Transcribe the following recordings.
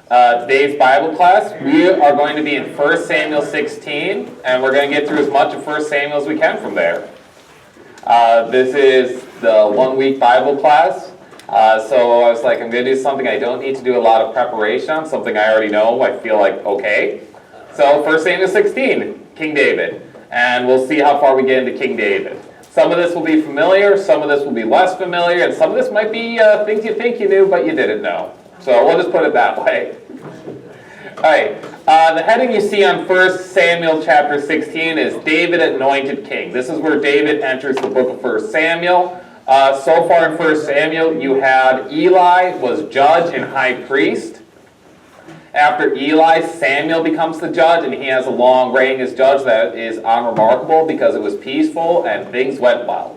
Today's Bible class, we are going to be in 1 Samuel 16, and we're going to get through as much of 1 Samuel as we can from there. This is the one-week Bible class, so I was like, I'm going to do something I don't need to do a lot of preparation on, something I already know, I feel like, okay. So 1 Samuel 16, King David, and we'll see how far we get into King David. Some of this will be familiar, some of this will be less familiar, and some of this might be things you think you knew but you didn't know. So we'll just put it that way. All right, the heading you see on 1 Samuel chapter 16 is David anointed king. This is where David enters the book of 1 Samuel. So far in 1 Samuel, you had Eli was judge and high priest. After Eli, Samuel becomes the judge, and he has a long reign as judge that is unremarkable because it was peaceful and things went well.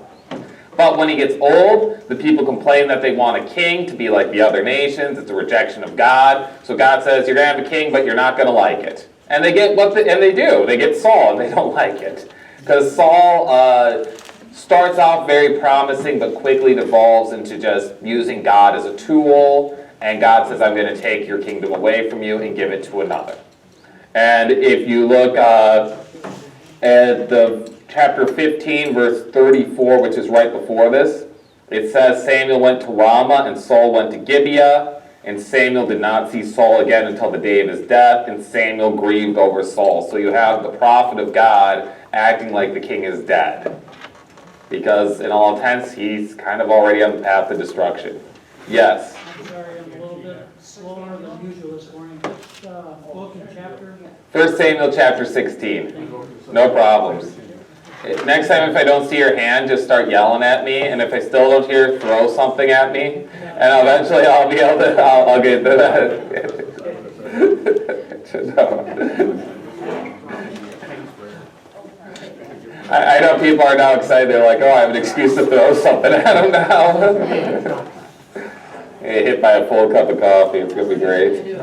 But when he gets old, the people complain that they want a king to be like the other nations. It's a rejection of God. So God says, you're going to have a king, but you're not going to like it. And they get and they do. They get Saul, and they don't like it. Because Saul starts off very promising, but quickly devolves into just using God as a tool. And God says, I'm going to take your kingdom away from you and give it to another. And if you look at the chapter 15, verse 34, which is right before this, it says, Samuel went to Ramah, and Saul went to Gibeah, and Samuel did not see Saul again until the day of his death, and Samuel grieved over Saul. So you have the prophet of God acting like the king is dead, because in all intents, he's kind of already on the path to destruction. Yes? I'm sorry, I'm a little bit slower than usual this morning. Which book and chapter? 1 Samuel chapter 16. No problems. Next time, if I don't see your hand, just start yelling at me, and if I still don't hear, throw something at me, and eventually I'll be able to, I'll get to that. I know people are now excited, they're like, oh, I have an excuse to throw something at them now. Get hit by a full cup of coffee, it's going to be great.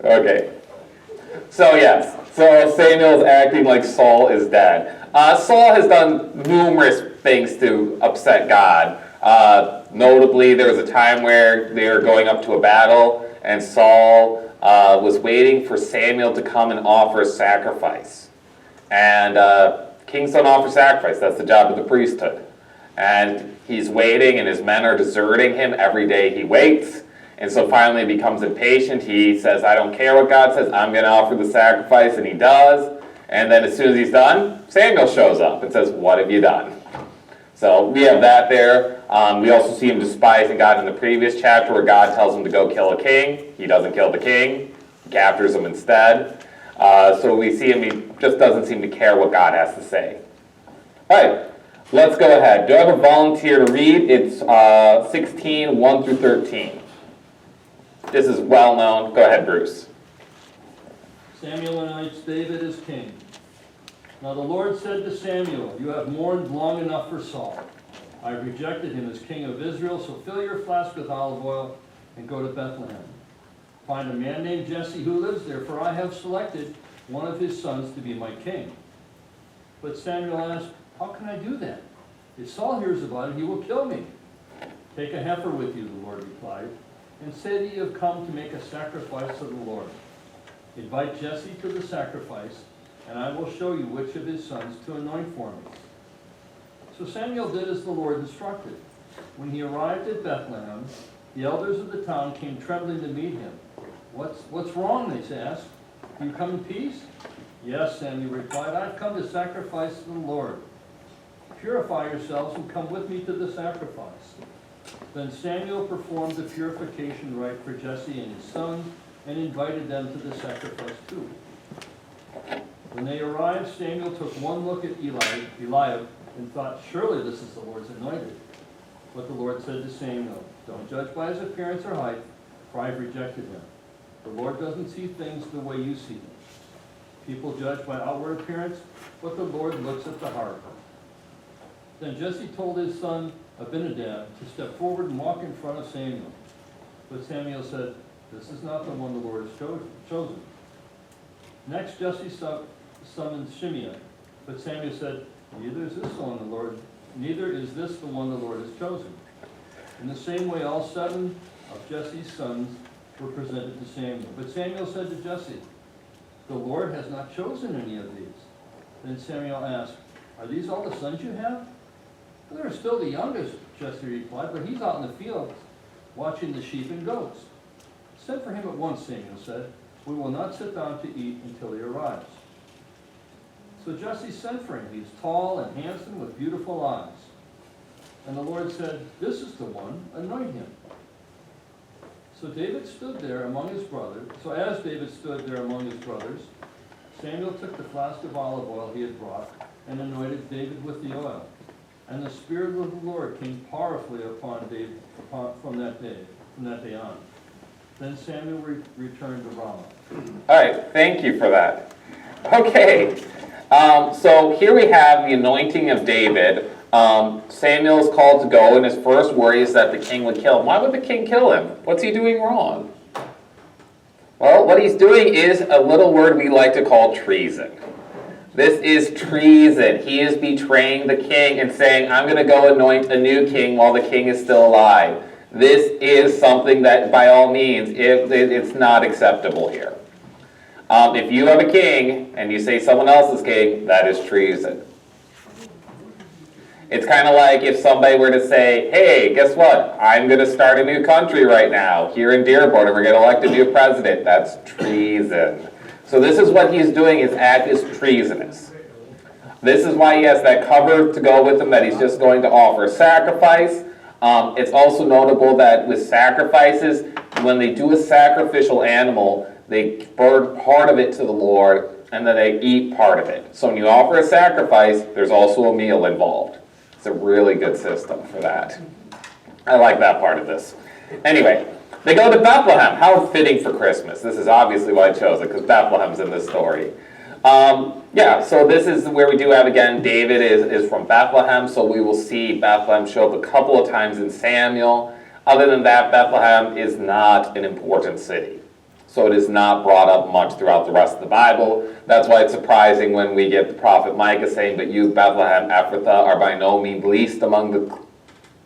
Okay. So yes, so Samuel's acting like Saul is dead. Saul has done numerous things to upset God. Notably, there was a time where they were going up to a battle, and Saul was waiting for Samuel to come and offer a sacrifice. And kings don't offer sacrifice, that's the job of the priesthood. And he's waiting, and his men are deserting him every day he waits. And so finally he becomes impatient. He says, I don't care what God says, I'm going to offer the sacrifice, and he does. And then as soon as he's done, Samuel shows up and says, what have you done? So we have that there. We also see him despising God in the previous chapter where God tells him to go kill a king. He doesn't kill the king. He captures him instead. So we see him, he just doesn't seem to care what God has to say. All right, let's go ahead. Do I have a volunteer to read? It's 16, 1 through 13. This is well known. Go ahead, Bruce. Samuel anoints David as king. Now the Lord said to Samuel, you have mourned long enough for Saul. I have rejected him as king of Israel, so fill your flask with olive oil and go to Bethlehem. Find a man named Jesse who lives there, for I have selected one of his sons to be my king. But Samuel asked, how can I do that? If Saul hears about it, he will kill me. Take a heifer with you, the Lord replied, and say that you have come to make a sacrifice to the Lord. Invite Jesse to the sacrifice, and I will show you which of his sons to anoint for me. So Samuel did as the Lord instructed. When he arrived at Bethlehem, the elders of the town came trembling to meet him. What's wrong, they asked. Do you come in peace? Yes, Samuel replied, I've come to sacrifice to the Lord. Purify yourselves and come with me to the sacrifice. Then Samuel performed the purification rite for Jesse and his sons and invited them to the sacrifice too. When they arrived, Samuel took one look at Eliab and thought, surely this is the Lord's anointed. But the Lord said to Samuel, don't judge by his appearance or height, for I have rejected him. The Lord doesn't see things the way you see them. People judge by outward appearance, but the Lord looks at the heart. Then Jesse told his son Abinadab to step forward and walk in front of Samuel. But Samuel said, this is not the one the Lord has chosen. Next Jesse summoned Shimei, but Samuel said, neither is this the one the Lord has chosen. In the same way, all 7 of Jesse's sons were presented to Samuel. But Samuel said to Jesse, "The Lord has not chosen any of these." Then Samuel asked, "Are these all the sons you have?" "Well, they're still the youngest," Jesse replied, "but he's out in the field watching the sheep and goats." "Send for him at once," Samuel said. "We will not sit down to eat until he arrives." So Jesse sent for him. He's tall and handsome with beautiful eyes. And the Lord said, "This is the one, anoint him." So David stood there among his brothers. So as David stood there among his brothers, Samuel took the flask of olive oil he had brought and anointed David with the oil. And the Spirit of the Lord came powerfully upon David from that day on. Then Samuel returned to Ramah. All right, thank you for that. Okay, so here we have the anointing of David. Samuel is called to go, and his first worry is that the king would kill him. Why would the king kill him? What's he doing wrong? Well, what he's doing is a little word we like to call treason. This is treason. He is betraying the king and saying, "I'm going to go anoint a new king while the king is still alive." This is something that, by all means, it's not acceptable here. If you have a king and you say someone else is king, that is treason. It's kind of like if somebody were to say, "Hey, guess what? I'm going to start a new country right now here in Dearborn, and we're going to elect a new president." That's treason. So this is what he's doing. His act is treasonous. This is why he has that cover to go with him, that he's just going to offer a sacrifice. It's also notable that with sacrifices, when they do a sacrificial animal, they burn part of it to the Lord, and then they eat part of it. So when you offer a sacrifice, there's also a meal involved. It's a really good system for that. I like that part of this. Anyway, they go to Bethlehem. How fitting for Christmas. This is obviously why I chose it, because Bethlehem's in this story. So this is where we do have, again, David is from Bethlehem, so we will see Bethlehem show up a couple of times in Samuel. Other than that, Bethlehem is not an important city. So it is not brought up much throughout the rest of the Bible. That's why it's surprising when we get the prophet Micah saying, "But you, Bethlehem Ephrathah, are by no means least among the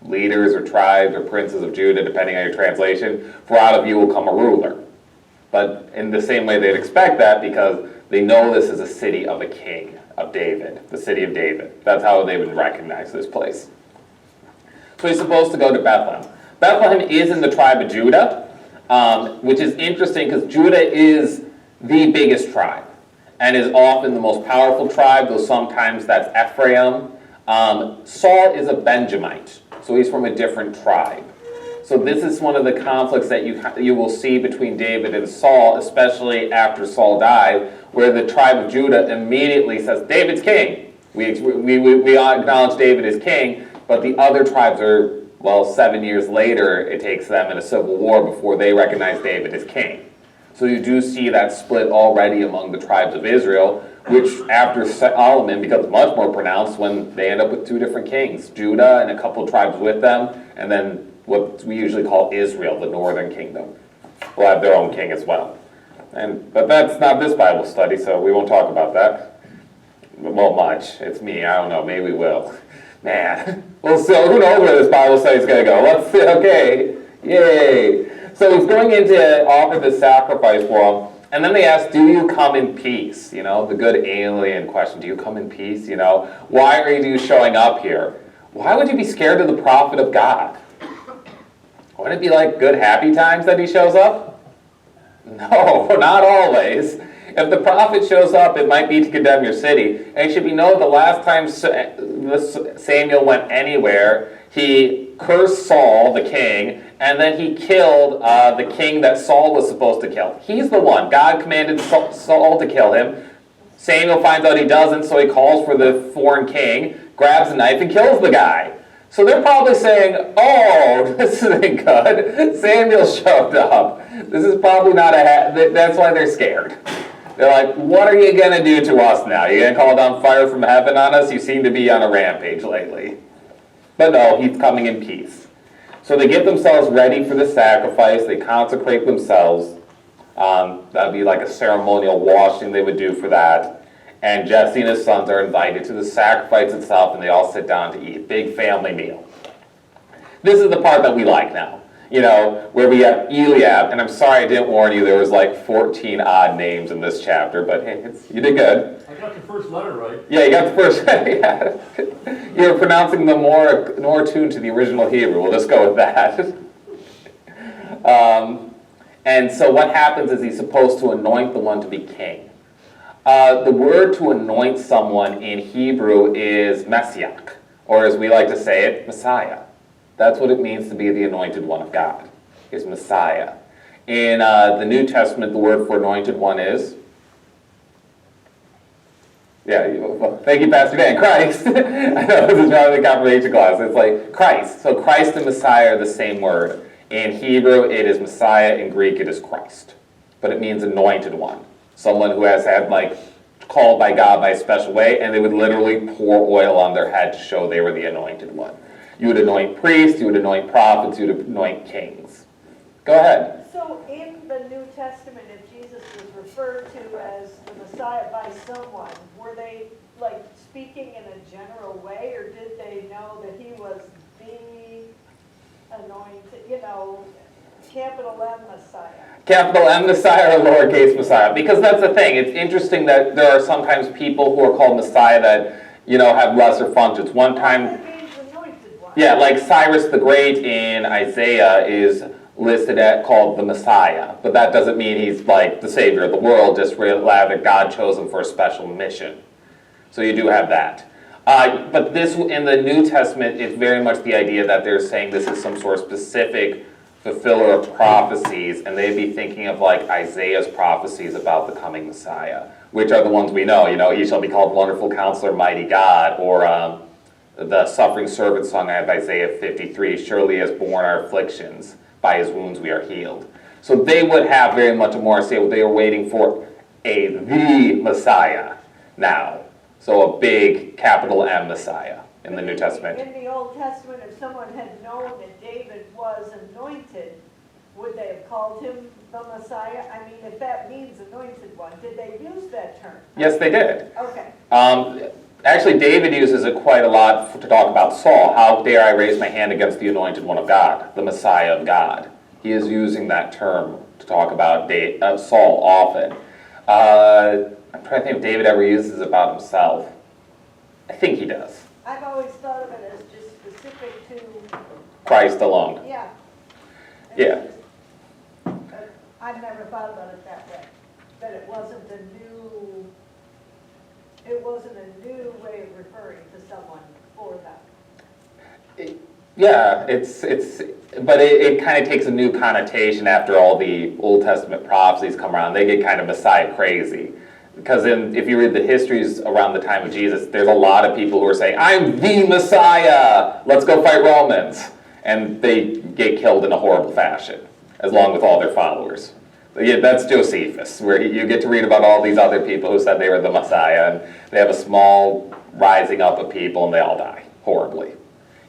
leaders or tribes or princes of Judah," depending on your translation, "for out of you will come a ruler." But in the same way they'd expect that, because they know this is a city of a king, of David, the city of David. That's how they would recognize this place. So he's supposed to go to Bethlehem. Bethlehem is in the tribe of Judah. Which is interesting because Judah is the biggest tribe and is often the most powerful tribe, though sometimes that's Ephraim. Saul is a Benjamite, so he's from a different tribe. So this is one of the conflicts that you will see between David and Saul, especially after Saul died, where the tribe of Judah immediately says, "David's king." We acknowledge David as king, but the other tribes are, 7 years later, it takes them in a civil war before they recognize David as king. So you do see that split already among the tribes of Israel, which after Solomon becomes much more pronounced when they end up with 2 different kings, Judah and a couple tribes with them, and then what we usually call Israel, the northern kingdom, will have their own king as well. But that's not this Bible study, so we won't talk about that. Well, much. It's me. I don't know. Maybe we will. Man. Well, so who knows where this Bible study is going to go? Let's see. Okay. Yay. So he's going in to offer the sacrifice for him. And then they ask, "Do you come in peace?" The good alien question. Do you come in peace? Why are you showing up here? Why would you be scared of the prophet of God? Wouldn't it be like good happy times that he shows up? No, not always. If the prophet shows up, it might be to condemn your city. And it should be known the last time Samuel went anywhere, he cursed Saul, the king, and then he killed the king that Saul was supposed to kill. He's the one. God commanded Saul to kill him. Samuel finds out he doesn't, so he calls for the foreign king, grabs a knife, and kills the guy. So they're probably saying, "Oh, this isn't good. Samuel showed up. This is probably not that's why they're scared." They're like, "What are you going to do to us now? You going to call down fire from heaven on us? You seem to be on a rampage lately." But no, he's coming in peace. So they get themselves ready for the sacrifice. They consecrate themselves. That would be like a ceremonial washing they would do for that. And Jesse and his sons are invited to the sacrifice itself, and they all sit down to eat. Big family meal. This is the part that we like now. Where we have Eliab, and I'm sorry I didn't warn you, there was like 14 odd names in this chapter, but hey, you did good. I got the first letter right. Yeah, you got the first, yeah. You were pronouncing them more attuned to the original Hebrew. We'll just go with that. And so what happens is he's supposed to anoint the one to be king. The word to anoint someone in Hebrew is Messiah, or as we like to say it, Messiah. That's what it means to be the anointed one of God, is Messiah. In the New Testament, the word for anointed one is, thank you, Pastor Dan, Christ. I know this is probably the confirmation class. It's like Christ. So Christ and Messiah are the same word. In Hebrew, it is Messiah. In Greek, it is Christ. But it means anointed one. Someone who has had, called by God by a special way, and they would literally pour oil on their head to show they were the anointed one. You would anoint priests, you would anoint prophets, you would anoint kings. Go ahead. So in the New Testament, if Jesus was referred to as the Messiah by someone, were they speaking in a general way, or did they know that he was the anointed, capital M Messiah? Capital M Messiah or lowercase Messiah? Because that's the thing. It's interesting that there are sometimes people who are called Messiah that, have lesser functions. One time, yeah, like Cyrus the Great in Isaiah is listed called the Messiah, but that doesn't mean he's the savior of the world, just rather God chose him for a special mission. So you do have that. But this, in the New Testament, it's very much the idea that they're saying this is some sort of specific fulfiller of prophecies, and they'd be thinking of Isaiah's prophecies about the coming Messiah, which are the ones we know. He shall be called Wonderful Counselor, Mighty God, or the suffering servant song I have, Isaiah 53, surely he has borne our afflictions, by his wounds we are healed. So they would have very much a more say they were waiting for the Messiah now. So a big capital M Messiah in the New Testament. In the Old Testament, if someone had known that David was anointed, would they have called him the Messiah? I mean, if that means anointed one, did they use that term? Yes, they did. Okay. Actually, David uses it quite a lot to talk about Saul. How dare I raise my hand against the anointed one of God, the Messiah of God. He is using that term to talk about Saul often. I'm trying to think if David ever uses it about himself. I think he does. I've always thought of it as just specific to Christ alone. Yeah. Yeah. I've never thought about it that way. That it wasn't a new way of referring to someone for them. Yeah, but it kind of takes a new connotation after all the Old Testament prophecies come around. They get kind of Messiah crazy. Because if you read the histories around the time of Jesus, there's a lot of people who are saying, I'm the Messiah, let's go fight Romans. And they get killed in a horrible fashion, along with all their followers. But yeah, that's Josephus, where you get to read about all these other people who said they were the Messiah, and they have a small rising up of people, and they all die horribly.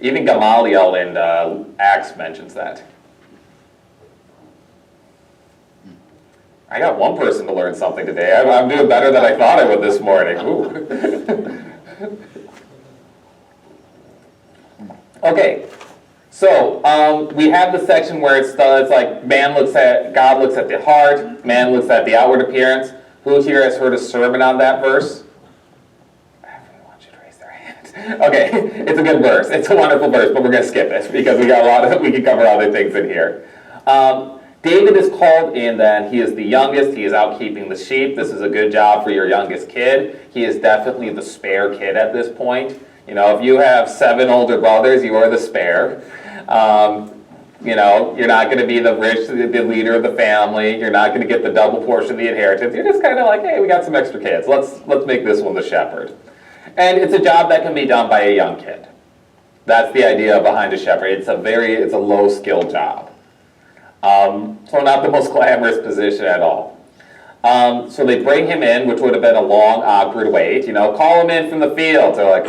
Even Gamaliel in Acts mentions that. I got one person to learn something today. I'm doing better than I thought I would this morning. Ooh. Okay, so we have the section where it's like God looks at the heart, man looks at the outward appearance. Who here has heard a sermon on that verse? Everyone wants you to raise their hand. Okay, it's a good verse. It's a wonderful verse, but we're going to skip it because we can cover other things in here. David is called in then. He is the youngest. He is out keeping the sheep. This is a good job for your youngest kid. He is definitely the spare kid at this point. If you have 7 older brothers, you are the spare. You're not going to be the leader of the family. You're not going to get the double portion of the inheritance. You're just kind of like, hey, we got some extra kids. Let's make this one the shepherd. And it's a job that can be done by a young kid. That's the idea behind a shepherd. It's a low skill job. So not the most glamorous position at all. So they bring him in, which would have been a long, awkward wait. Call him in from the field. They're like,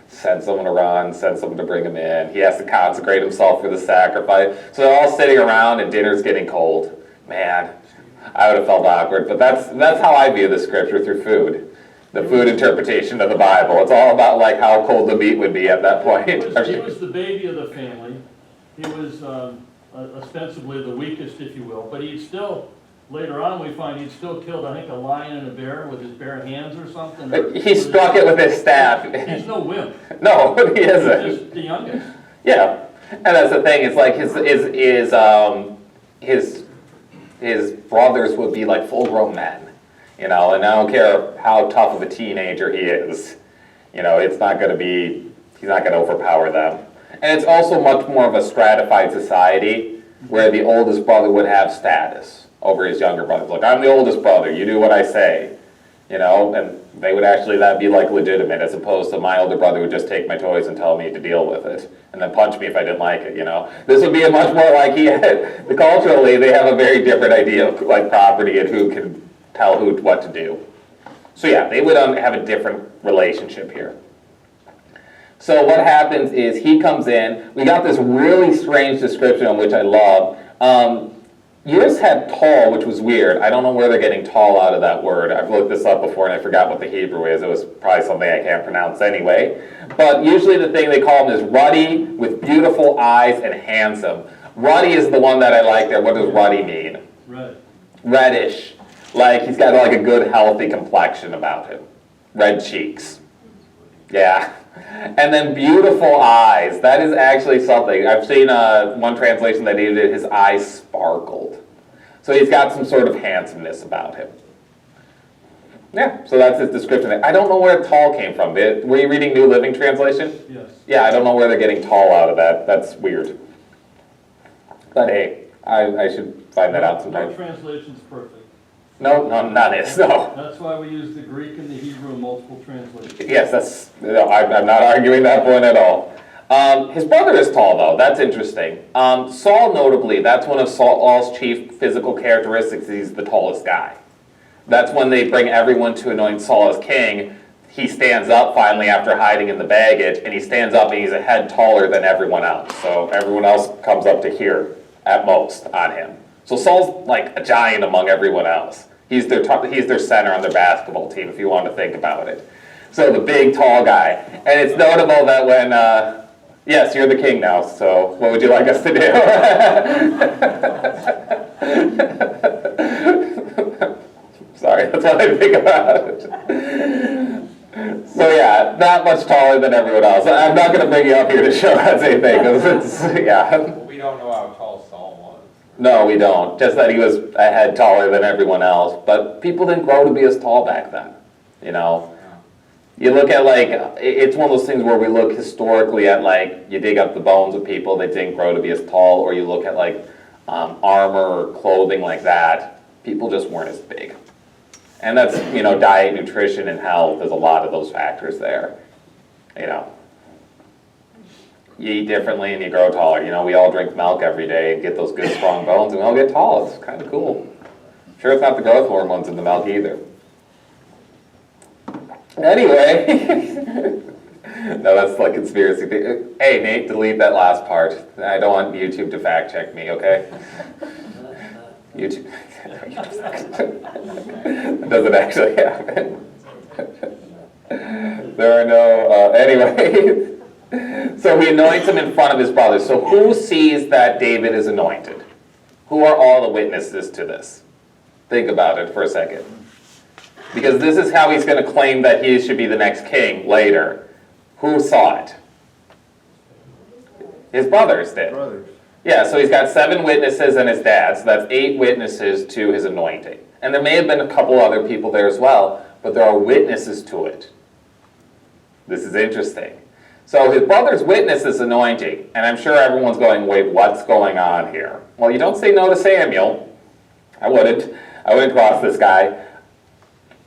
send someone to run, send someone to bring him in. He has to consecrate himself for the sacrifice. So they're all sitting around and dinner's getting cold. Man, I would have felt awkward. But that's how I view the scripture, through food. the food interpretation of the Bible. It's all about like how cold the meat would be at that point. He was the baby of the family. He was ostensibly the weakest, if you will, but he'd still, later on we find he'd still killed, I think, a lion and a bear with his bare hands or something. He struck it with his staff. He's no wimp. No, he isn't. He's just the youngest. Yeah, and that's the thing. It's like his brothers would be like full-grown men, and I don't care how tough of a teenager he is. It's not going to be. He's not going to overpower them. And it's also much more of a stratified society where the oldest brother would have status over his younger brothers. Like, I'm the oldest brother. You do what I say. And they would actually, that'd be like legitimate, as opposed to my older brother would just take my toys and tell me to deal with it, and then punch me if I didn't like it, This would be a much more like culturally, they have a very different idea of like property and who can tell who what to do. So yeah, they would have a different relationship here. So what happens is he comes in, we got this really strange description, which I love. Yours had tall, which was weird. I don't know where they're getting tall out of that word. I've looked this up before and I forgot what the Hebrew is. It was probably something I can't pronounce anyway. But usually the thing they call him is ruddy, with beautiful eyes, and handsome. Ruddy is the one that I like there. What does ruddy mean? Red. Reddish. Like he's got like a good, healthy complexion about him. Red cheeks. Yeah. And then beautiful eyes. That is actually something. I've seen one translation that even did his eyes sparkled. So he's got some sort of handsomeness about him. Yeah, so that's his description. I don't know where tall came from. Were you reading New Living Translation? Yes. Yeah, I don't know where they're getting tall out of that. That's weird. But hey, I should find that out sometime. No translation's perfect. No, none is, no. That's why we use the Greek and the Hebrew in multiple translations. Yes, I'm not arguing that point at all. His brother is tall, though. That's interesting. Saul, notably, that's one of Saul's chief physical characteristics. He's the tallest guy. That's when they bring everyone to anoint Saul as king. He stands up finally after hiding in the baggage, and he stands up and he's a head taller than everyone else. So everyone else comes up to here at most on him. So Saul's like a giant among everyone else. He's their center on their basketball team, if you want to think about it. So the big, tall guy. And it's notable that when, yes, you're the king now, so what would you like us to do? Sorry, that's what I think about. So yeah, not much taller than everyone else. I'm not going to bring you up here to show that's anything, because it's, yeah. We don't know how tall Saul was. No, we don't. Just that he was a head taller than everyone else. But people didn't grow to be as tall back then, You look at, like, it's one of those things where we look historically at, like, you dig up the bones of people that didn't grow to be as tall, or you look at, like, armor or clothing like that. People just weren't as big. And that's, diet, nutrition, and health. There's a lot of those factors there, You eat differently and you grow taller. We all drink milk every day and get those good strong bones and we all get tall. It's kind of cool. Sure, it's not the growth hormones in the milk either. Anyway. No, that's like conspiracy theory. Hey, Nate, delete that last part. I don't want YouTube to fact check me, okay? YouTube. That doesn't actually happen. There are no, anyway. So he anoints him in front of his brothers. So who sees that David is anointed? Who are all the witnesses to this? Think about it for a second. Because this is how he's going to claim that he should be the next king later. Who saw it? His brothers did. Yeah, so he's got 7 witnesses and his dad, so that's 8 witnesses to his anointing. And there may have been a couple other people there as well, but there are witnesses to it. This is interesting. So his brothers witness this anointing, and I'm sure everyone's going, wait, what's going on here? Well, you don't say no to Samuel. I wouldn't cross this guy.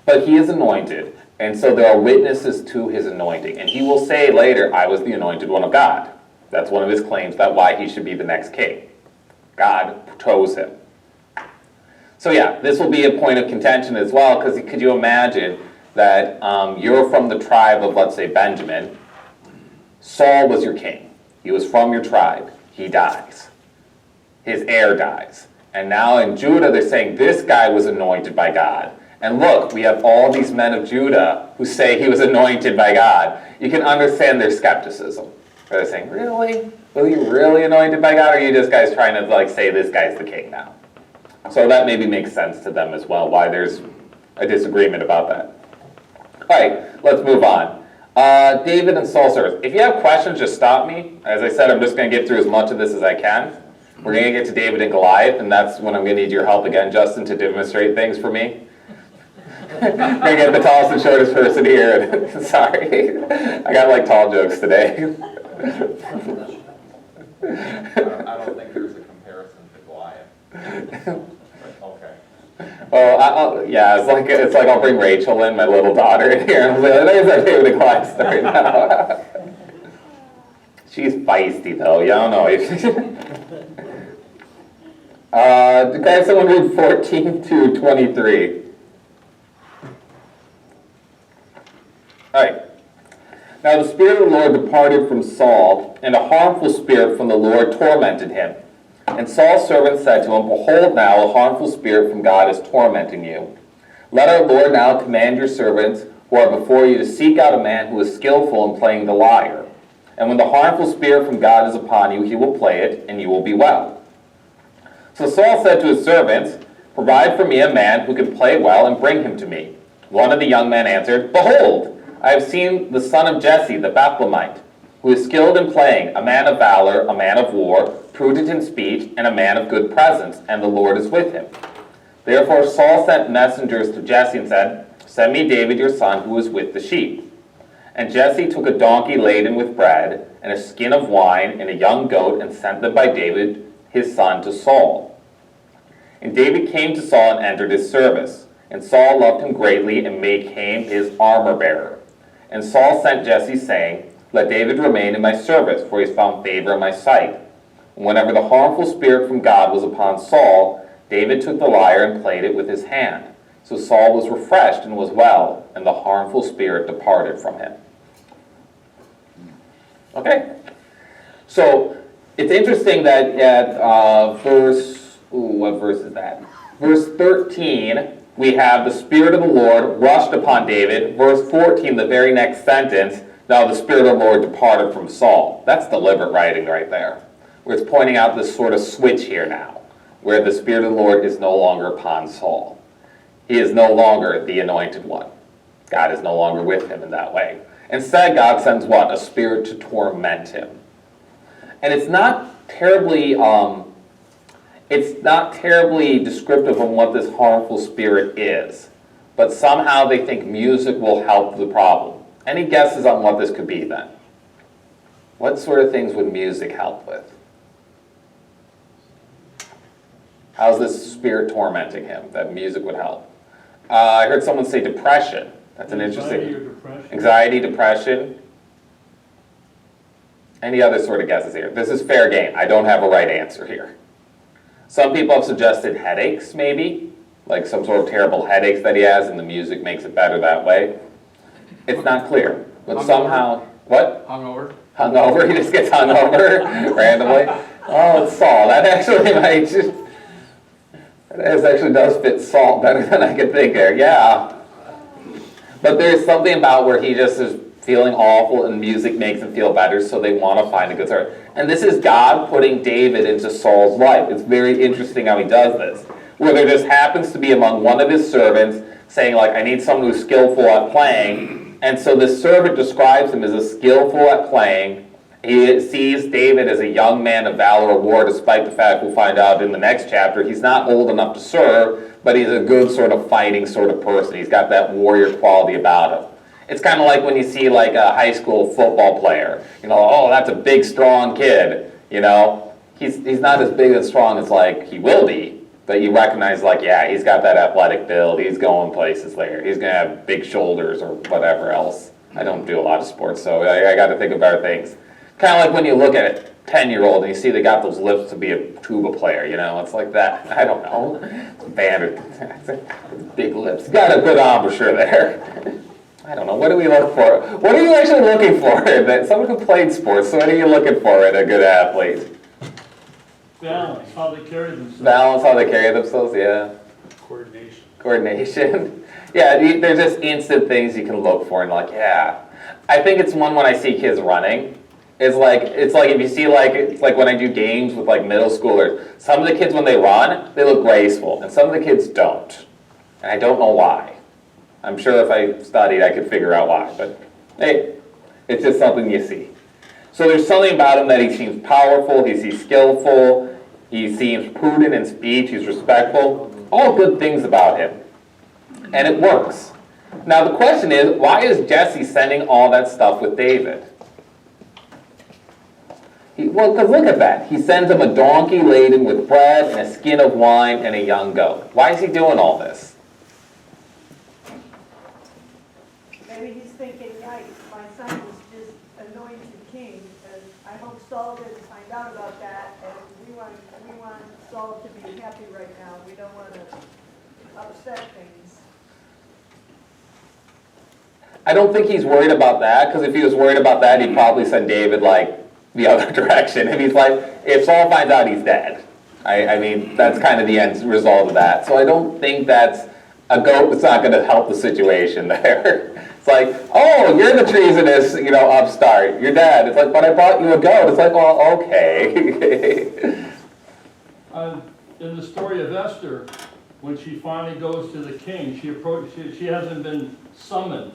But he is anointed, and so there are witnesses to his anointing. And he will say later, I was the anointed one of God. That's one of his claims, that's why he should be the next king. God chose him. So yeah, this will be a point of contention as well, because could you imagine that you're from the tribe of, let's say, Benjamin. Saul was your king. He was from your tribe. He dies. His heir dies. And now in Judah, they're saying this guy was anointed by God. And look, we have all these men of Judah who say he was anointed by God. You can understand their skepticism. They're saying, really? Was he really anointed by God? Or are you just guys trying to like say this guy's the king now? So that maybe makes sense to them as well, why there's a disagreement about that. All right, let's move on. David and Saul service. If you have questions, just stop me. As I said, I'm just going to get through as much of this as I can. We're going to get to David and Goliath, and that's when I'm going to need your help again, Justin, to demonstrate things for me. I'm going to get the tallest and shortest person here. Sorry. I got like tall jokes today. I don't think there's a comparison to Goliath. Okay. Well, yeah, it's like I'll bring Rachel in, my little daughter, in here, and I'll be like, there's our David and Goliath story now. She's feisty, though. You don't know. Guys, someone read 14 to 23. All right. Now the Spirit of the Lord departed from Saul, and a harmful spirit from the Lord tormented him. And Saul's servant said to him, behold now, a harmful spirit from God is tormenting you. Let our Lord now command your servants who are before you to seek out a man who is skillful in playing the lyre. And when the harmful spirit from God is upon you, he will play it, and you will be well. So Saul said to his servants, provide for me a man who can play well, and bring him to me. One of the young men answered, behold, I have seen the son of Jesse, the Bethlehemite, who is skilled in playing, a man of valor, a man of war, prudent in speech, and a man of good presence, and the Lord is with him. Therefore Saul sent messengers to Jesse and said, send me David your son, who is with the sheep. And Jesse took a donkey laden with bread, and a skin of wine, and a young goat, and sent them by David his son to Saul. And David came to Saul and entered his service. And Saul loved him greatly, and made him his armor-bearer. And Saul sent Jesse, saying, let David remain in my service, for he has found favor in my sight. And whenever the harmful spirit from God was upon Saul, David took the lyre and played it with his hand. So Saul was refreshed and was well, and the harmful spirit departed from him. Okay? So, it's interesting that at what verse is that? Verse 13, we have the Spirit of the Lord rushed upon David. Verse 14, the very next sentence, now the Spirit of the Lord departed from Saul. That's deliberate writing right there, where it's pointing out this sort of switch here now, where the Spirit of the Lord is no longer upon Saul. He is no longer the anointed one. God is no longer with him in that way. Instead, God sends what? A spirit to torment him. And it's not terribly descriptive of what this harmful spirit is, but somehow they think music will help the problem. Any guesses on what this could be then? What sort of things would music help with? How's this spirit tormenting him that music would help? I heard someone say depression. That's an interesting... Anxiety or depression? Anxiety, depression. Any other sort of guesses here? This is fair game. I don't have a right answer here. Some people have suggested headaches, maybe. Like some sort of terrible headaches that he has, and the music makes it better that way. It's not clear. But somehow... What? Hungover. Hungover? He just gets hungover randomly? Oh, it's Saul. That actually might... That actually does fit Saul better than I could think there. Yeah. But there's something about where he just is feeling awful and music makes him feel better, so they want to find a good start. And this is God putting David into Saul's life. It's very interesting how he does this. Where there just happens to be among one of his servants saying, like, I need someone who's skillful at playing. And so this servant describes him as a skillful at playing. He sees David as a young man of valor or war, despite the fact we'll find out in the next chapter he's not old enough to serve, but he's a good sort of fighting sort of person. He's got that warrior quality about him. It's kind of like when you see like a high school football player. You know, oh, that's a big, strong kid. You know, he's not as big and strong as like he will be, but you recognize like, yeah, he's got that athletic build. He's going places there. He's going to have big shoulders or whatever else. I don't do a lot of sports, so I got to think of better things. Kind of like when you look at a 10-year-old and you see they got those lips to be a tuba player, you know, it's like that. I don't know. Big lips. Got a good embouchure there. I don't know. What do we look for? What are you actually looking for? Someone who played sports, so what are you looking for in a good athlete? Balance, how they carry themselves. Balance, how they carry themselves, yeah. Coordination. Coordination. Yeah, there's just instant things you can look for and like, yeah. I think it's one when I see kids running. It's like if you see it's like when I do games with like middle schoolers. Some of the kids when they run, they look graceful, and some of the kids don't. And I don't know why. I'm sure if I studied, I could figure out why. But hey, it's just something you see. So there's something about him that he seems powerful, he seems skillful, he seems prudent in speech, he's respectful. All good things about him. And it works. Now the question is, why is Jesse sending all that stuff with David? Well, because look at that. He sends him a donkey laden with bread and a skin of wine and a young goat. Why is he doing all this? Maybe he's thinking, yikes, my son was just anointed king, and I hope Saul didn't find out about that, and we want Saul to be happy right now. We don't want to upset things. I don't think he's worried about that, because if he was worried about that, he'd probably send David, the other direction. If Saul finds out, he's dead. I mean, that's kind of the end result of that. So I don't think that's a goat that's not going to help the situation there. It's like, oh, you're the treasonous, upstart. You're dead. It's like, but I brought you a goat. It's like, well, okay. In the story of Esther, when she finally goes to the king, she hasn't been summoned,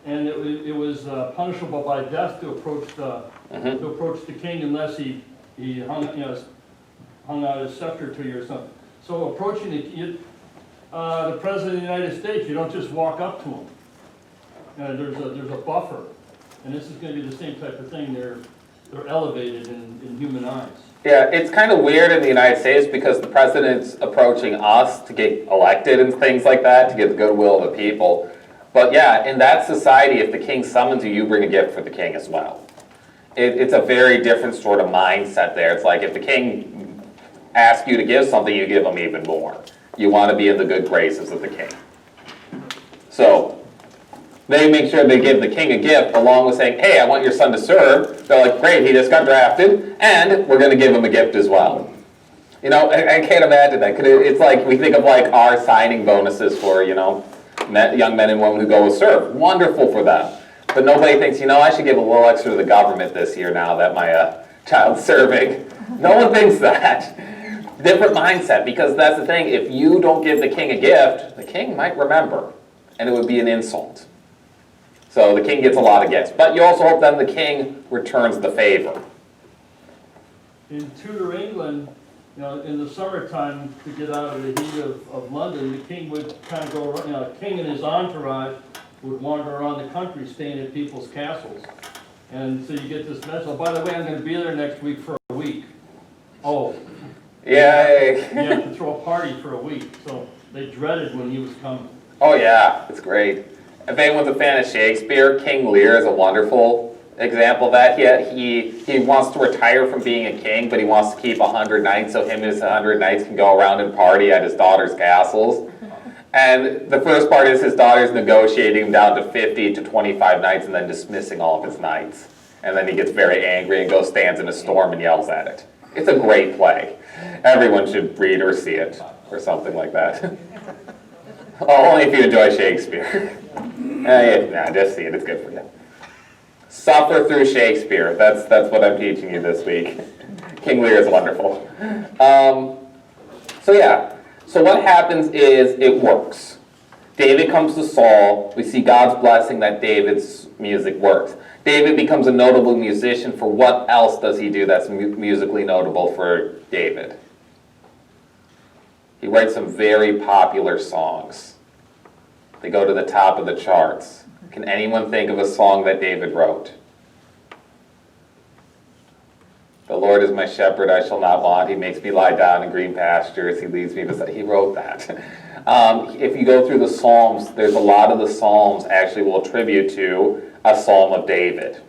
and it was punishable by death to approach the king unless he hung out his scepter to you or something. So approaching the president of the United States, you don't just walk up to him. There's a buffer, and this is going to be the same type of thing. They're elevated in human eyes. Yeah, it's kind of weird in the United States because the president's approaching us to get elected and things like that, to get the goodwill of the people. But yeah, in that society, if the king summons you, you bring a gift for the king as well. It's a very different sort of mindset there. It's like if the king asks you to give something, you give him even more. You want to be in the good graces of the king. So they make sure they give the king a gift along with saying, hey, I want your son to serve. They're like, great, he just got drafted, and we're going to give him a gift as well. I can't imagine that. It's like we think of our signing bonuses for, young men and women who go and serve. Wonderful for them. But nobody thinks, I should give a little extra to the government this year now that my child's serving. No one thinks that. Different mindset, because that's the thing. If you don't give the king a gift, the king might remember, and it would be an insult. So the king gets a lot of gifts. But you also hope then the king returns the favor. In Tudor England, in the summertime, to get out of the heat of London, the king would kind of go around, the king and his entourage would wander around the country staying at people's castles. And so you get this message, oh, by the way, I'm going to be there next week for a week. Oh. Yay. You have to throw a party for a week. So they dreaded when he was coming. Oh yeah, it's great. If anyone's a fan of Shakespeare, King Lear is a wonderful example of that. He wants to retire from being a king, but he wants to keep 100 knights, so him and his 100 knights can go around and party at his daughter's castles. And the first part is his daughter's negotiating him down to 50 to 25 knights and then dismissing all of his knights. And then he gets very angry and goes, stands in a storm and yells at it. It's a great play. Everyone should read or see it, or something like that. Only if you enjoy Shakespeare. Yeah, just see it, it's good for you. Suffer through Shakespeare, that's what I'm teaching you this week. King Lear is wonderful. So what happens is it works. David comes to Saul, we see God's blessing that David's music works. David becomes a notable musician. For what else does he do that's musically notable for David? He writes some very popular songs. They go to the top of the charts. Can anyone think of a song that David wrote? The Lord is my shepherd, I shall not want. He makes me lie down in green pastures. He leads me beside. He wrote that. If you go through the Psalms, there's a lot of the Psalms actually will attribute to a Psalm of David.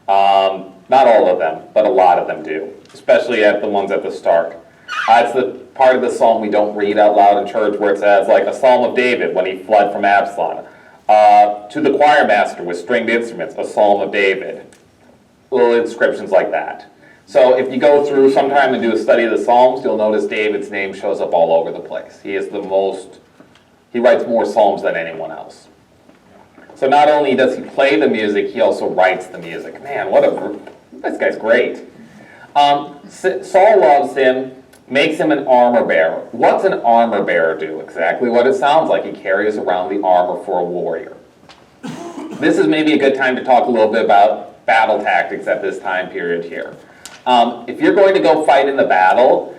Not all of them, but a lot of them do, especially at the ones at the start. It's the part of the Psalm we don't read out loud in church where it says, like, a Psalm of David when he fled from Absalom. To the choir master with stringed instruments, a Psalm of David. Little inscriptions like that. So if you go through sometime and do a study of the Psalms, you'll notice David's name shows up all over the place. He is the most He writes more psalms than anyone else. So not only does he play the music, he also writes the music. Man, this guy's great. Saul loves him, makes him an armor bearer. What's an armor bearer do? Exactly what it sounds like. He carries around the armor for a warrior. This is maybe a good time to talk a little bit about battle tactics at this time period here. If you're going to go fight in the battle,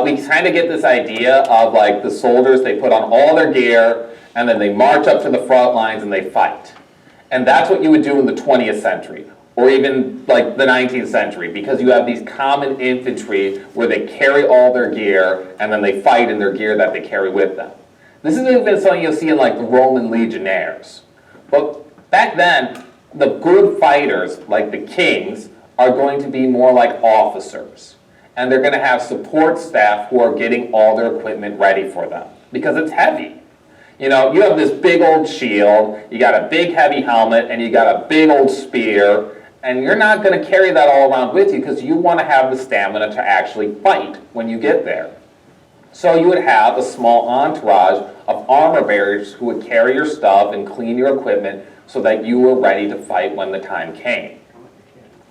we kind of get this idea of like the soldiers, they put on all their gear, and then they march up to the front lines and they fight. And that's what you would do in the 20th century, or even like the 19th century, because you have these common infantry where they carry all their gear, and then they fight in their gear that they carry with them. This is even something you'll see in like the Roman legionnaires. But back then, the good fighters, like the kings, are going to be more like officers. And they're going to have support staff who are getting all their equipment ready for them, because it's heavy. You know, you have this big old shield, you got a big heavy helmet, and you got a big old spear, and you're not going to carry that all around with you because you want to have the stamina to actually fight when you get there. So you would have a small entourage of armor bearers who would carry your stuff and clean your equipment so that you were ready to fight when the time came.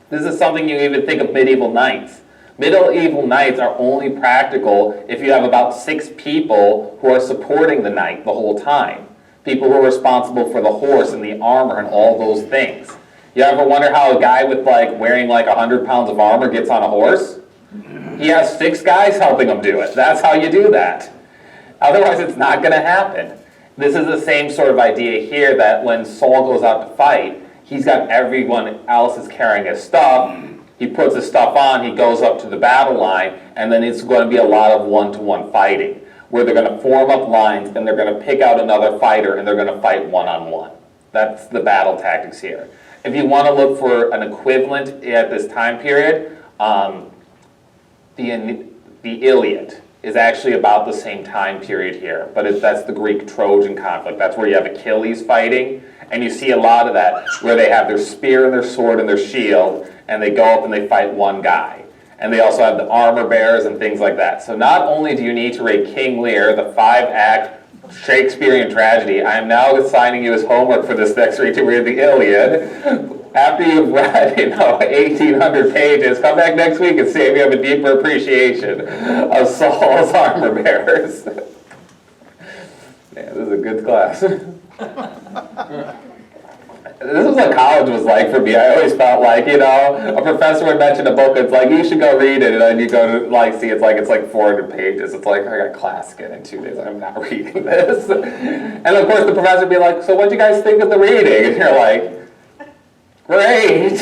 This is something you even think of medieval knights. Medieval knights are only practical if you have about 6 people who are supporting the knight the whole time. People who are responsible for the horse and the armor and all those things. You ever wonder how a guy with wearing 100 pounds of armor gets on a horse? He has 6 guys helping him do it. That's how you do that. Otherwise, it's not going to happen. This is the same sort of idea here, that when Saul goes out to fight, he's got everyone else is carrying his stuff. He puts his stuff on, he goes up to the battle line, and then it's going to be a lot of one-to-one fighting, where they're going to form up lines, and they're going to pick out another fighter, and they're going to fight one-on-one. That's the battle tactics here. If you want to look for an equivalent at this time period, the Iliad is actually about the same time period here, but that's the Greek-Trojan conflict. That's where you have Achilles fighting, and you see a lot of that where they have their spear and their sword and their shield, and they go up and they fight one guy. And they also have the armor bearers and things like that. So not only do you need to read King Lear, the 5-act Shakespearean tragedy, I am now assigning you as homework for this next week to read the Iliad. After you've read, 1,800 pages, come back next week and see if you have a deeper appreciation of Saul's armor bearers. Yeah, this is a good class. This is what college was like for me. I always felt like, a professor would mention a book, it's like, you should go read it, and then you go to, see, it's like 400 pages. It's like, I got class again in 2 days, I'm not reading this. And of course the professor would be like, so what'd you guys think of the reading? And you're like, great,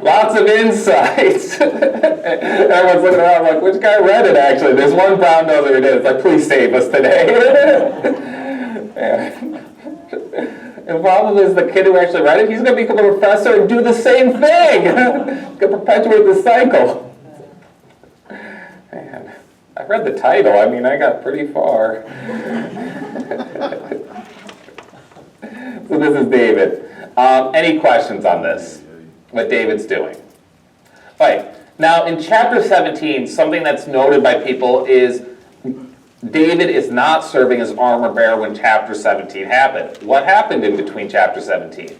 lots of insights. Everyone's looking around like, which guy read it actually? There's one brown noser who did. It's like, please save us today. Yeah. The problem is the kid who actually read it, he's going to become a professor and do the same thing. He's going to perpetuate the cycle. Man, I read the title. I got pretty far. So this is David. Any questions on this? What David's doing? All right. Now, in chapter 17, something that's noted by people is David is not serving as armor bearer when chapter 17 happened. What happened in between chapter 17?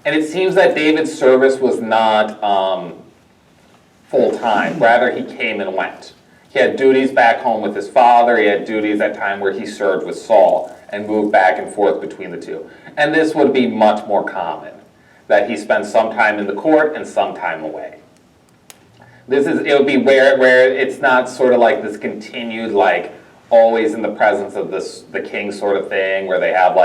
And it seems that David's service was not full-time. Rather, he came and went. He had duties back home with his father. He had duties at time where he served with Saul and moved back and forth between the two. And this would be much more common, that he spent some time in the court and some time away. It would be where it's not sort of like this continued, always in the presence of the king sort of thing, where they have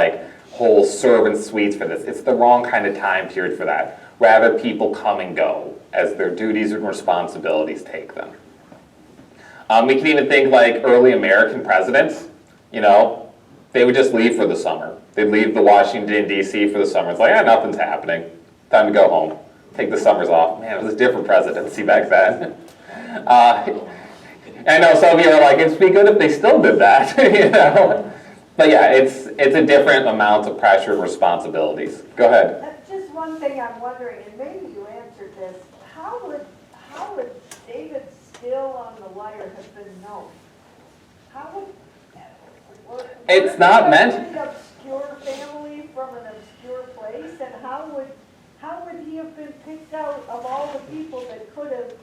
whole servant suites for this. It's the wrong kind of time period for that. Rather, people come and go as their duties and responsibilities take them. We can even think early American presidents, they would just leave for the summer. They'd leave the Washington, D.C. for the summer. It's like, nothing's happening. Time to go home. Take the summers off. Man, it was a different presidency back then. I know some of you are like, it'd be good if they still did that, But yeah, it's a different amount of pressure and responsibilities. Go ahead. Just one thing I'm wondering, and maybe you answered this, how would David's skill on the lyre have been known? How would... It's not meant. An obscure family from an obscure place, and how would he have been picked out of all the people that could have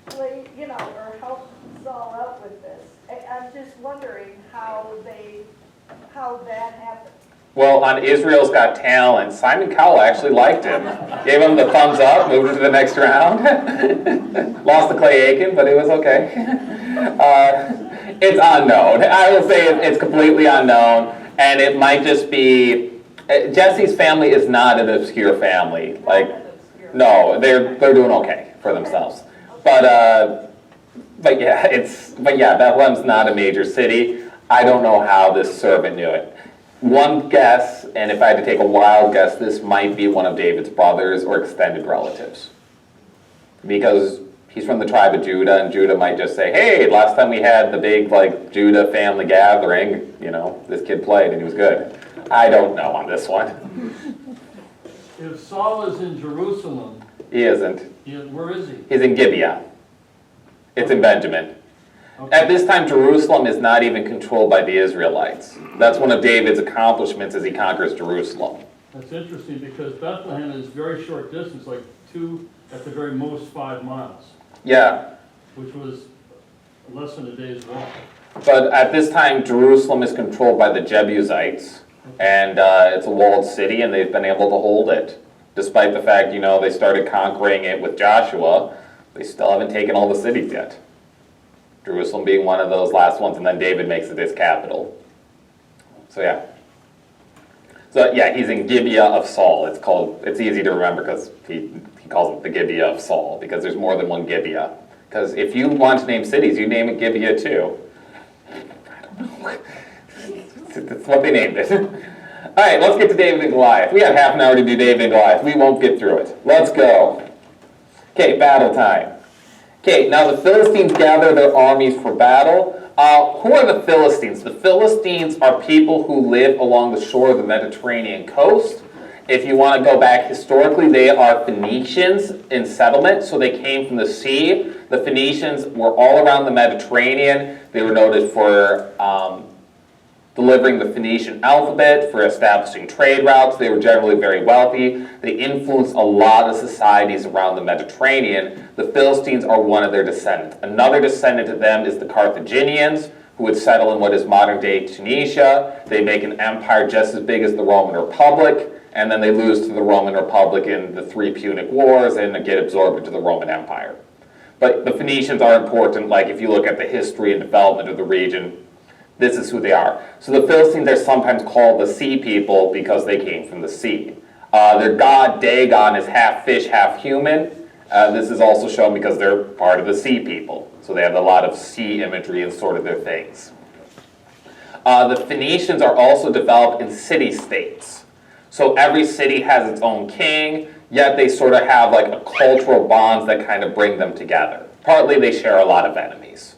played, or helped Saul out with this? I'm just wondering how that happened. Well, on Israel's Got Talent, Simon Cowell actually liked him. Gave him the thumbs up, moved him to the next round. Lost to Clay Aiken, but it was okay. It's unknown. I will say it's completely unknown, and it might just be, Jesse's family is not an obscure family. Like, no, they're doing okay for themselves. But yeah, Bethlehem's not a major city. I don't know how this servant knew it. One guess, and if I had to take a wild guess, this might be one of David's brothers or extended relatives. Because he's from the tribe of Judah, and Judah might just say, hey, last time we had the big Judah family gathering, this kid played and he was good. I don't know on this one. If Saul is in Jerusalem, He isn't. where is he? He's in Gibeah. It's in Benjamin. Okay. At this time, Jerusalem is not even controlled by the Israelites. That's one of David's accomplishments as he conquers Jerusalem. That's interesting because Bethlehem is very short distance, like 2, at the very most 5 miles, Yeah, which was less than a day's walk. but at this time, Jerusalem is controlled by the Jebusites, and it's a walled city, and they've been able to hold it. Despite the fact, they started conquering it with Joshua, they still haven't taken all the cities yet. Jerusalem being one of those last ones, and then David makes it his capital. So yeah. So yeah, he's in Gibeah of Saul. It's easy to remember because he calls it the Gibeah of Saul, because there's more than one Gibeah. Because if you want to name cities, you name it Gibeah too. I don't know. That's what they named it. All right, let's get to David and Goliath. We have half an hour to do David and Goliath. We won't get through it. Let's go. Okay, battle time. Okay, now the Philistines gather their armies for battle. Who are the Philistines? The Philistines are people who live along the shore of the Mediterranean coast. If you want to go back historically, they are Phoenicians in settlement, so they came from the sea. The Phoenicians were all around the Mediterranean. They were noted for delivering the Phoenician alphabet, for establishing trade routes. They were generally very wealthy. They influenced a lot of societies around the Mediterranean. The Philistines are one of their descendants. Another descendant of them is the Carthaginians, who would settle in what is modern-day Tunisia. They make an empire just as big as the Roman Republic, and then they lose to the Roman Republic in the 3 Punic Wars and get absorbed into the Roman Empire. But the Phoenicians are important. Like, if you look at the history and development of the region, this is who they are. So the Philistines are sometimes called the sea people because they came from the sea. Their god Dagon is half fish, half human. This is also shown because they're part of the sea people. So they have a lot of sea imagery in sort of their things. The Phoenicians are also developed in city-states. So every city has its own king, yet they sort of have like a cultural bonds that kind of bring them together. Partly they share a lot of enemies.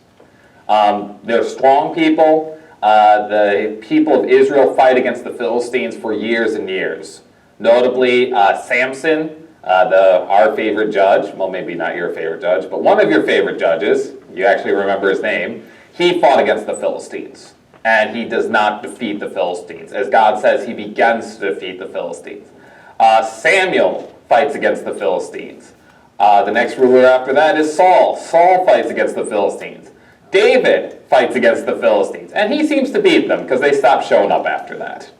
They're strong people. The people of Israel fight against the Philistines for years and years. Notably, Samson, our favorite judge, well, maybe not your favorite judge, but one of your favorite judges, you actually remember his name, he fought against the Philistines. And he does not defeat the Philistines. As God says, he begins to defeat the Philistines. Samuel fights against the Philistines. The next ruler after that is Saul. Saul fights against the Philistines. David fights against the Philistines, and he seems to beat them because they stop showing up after that.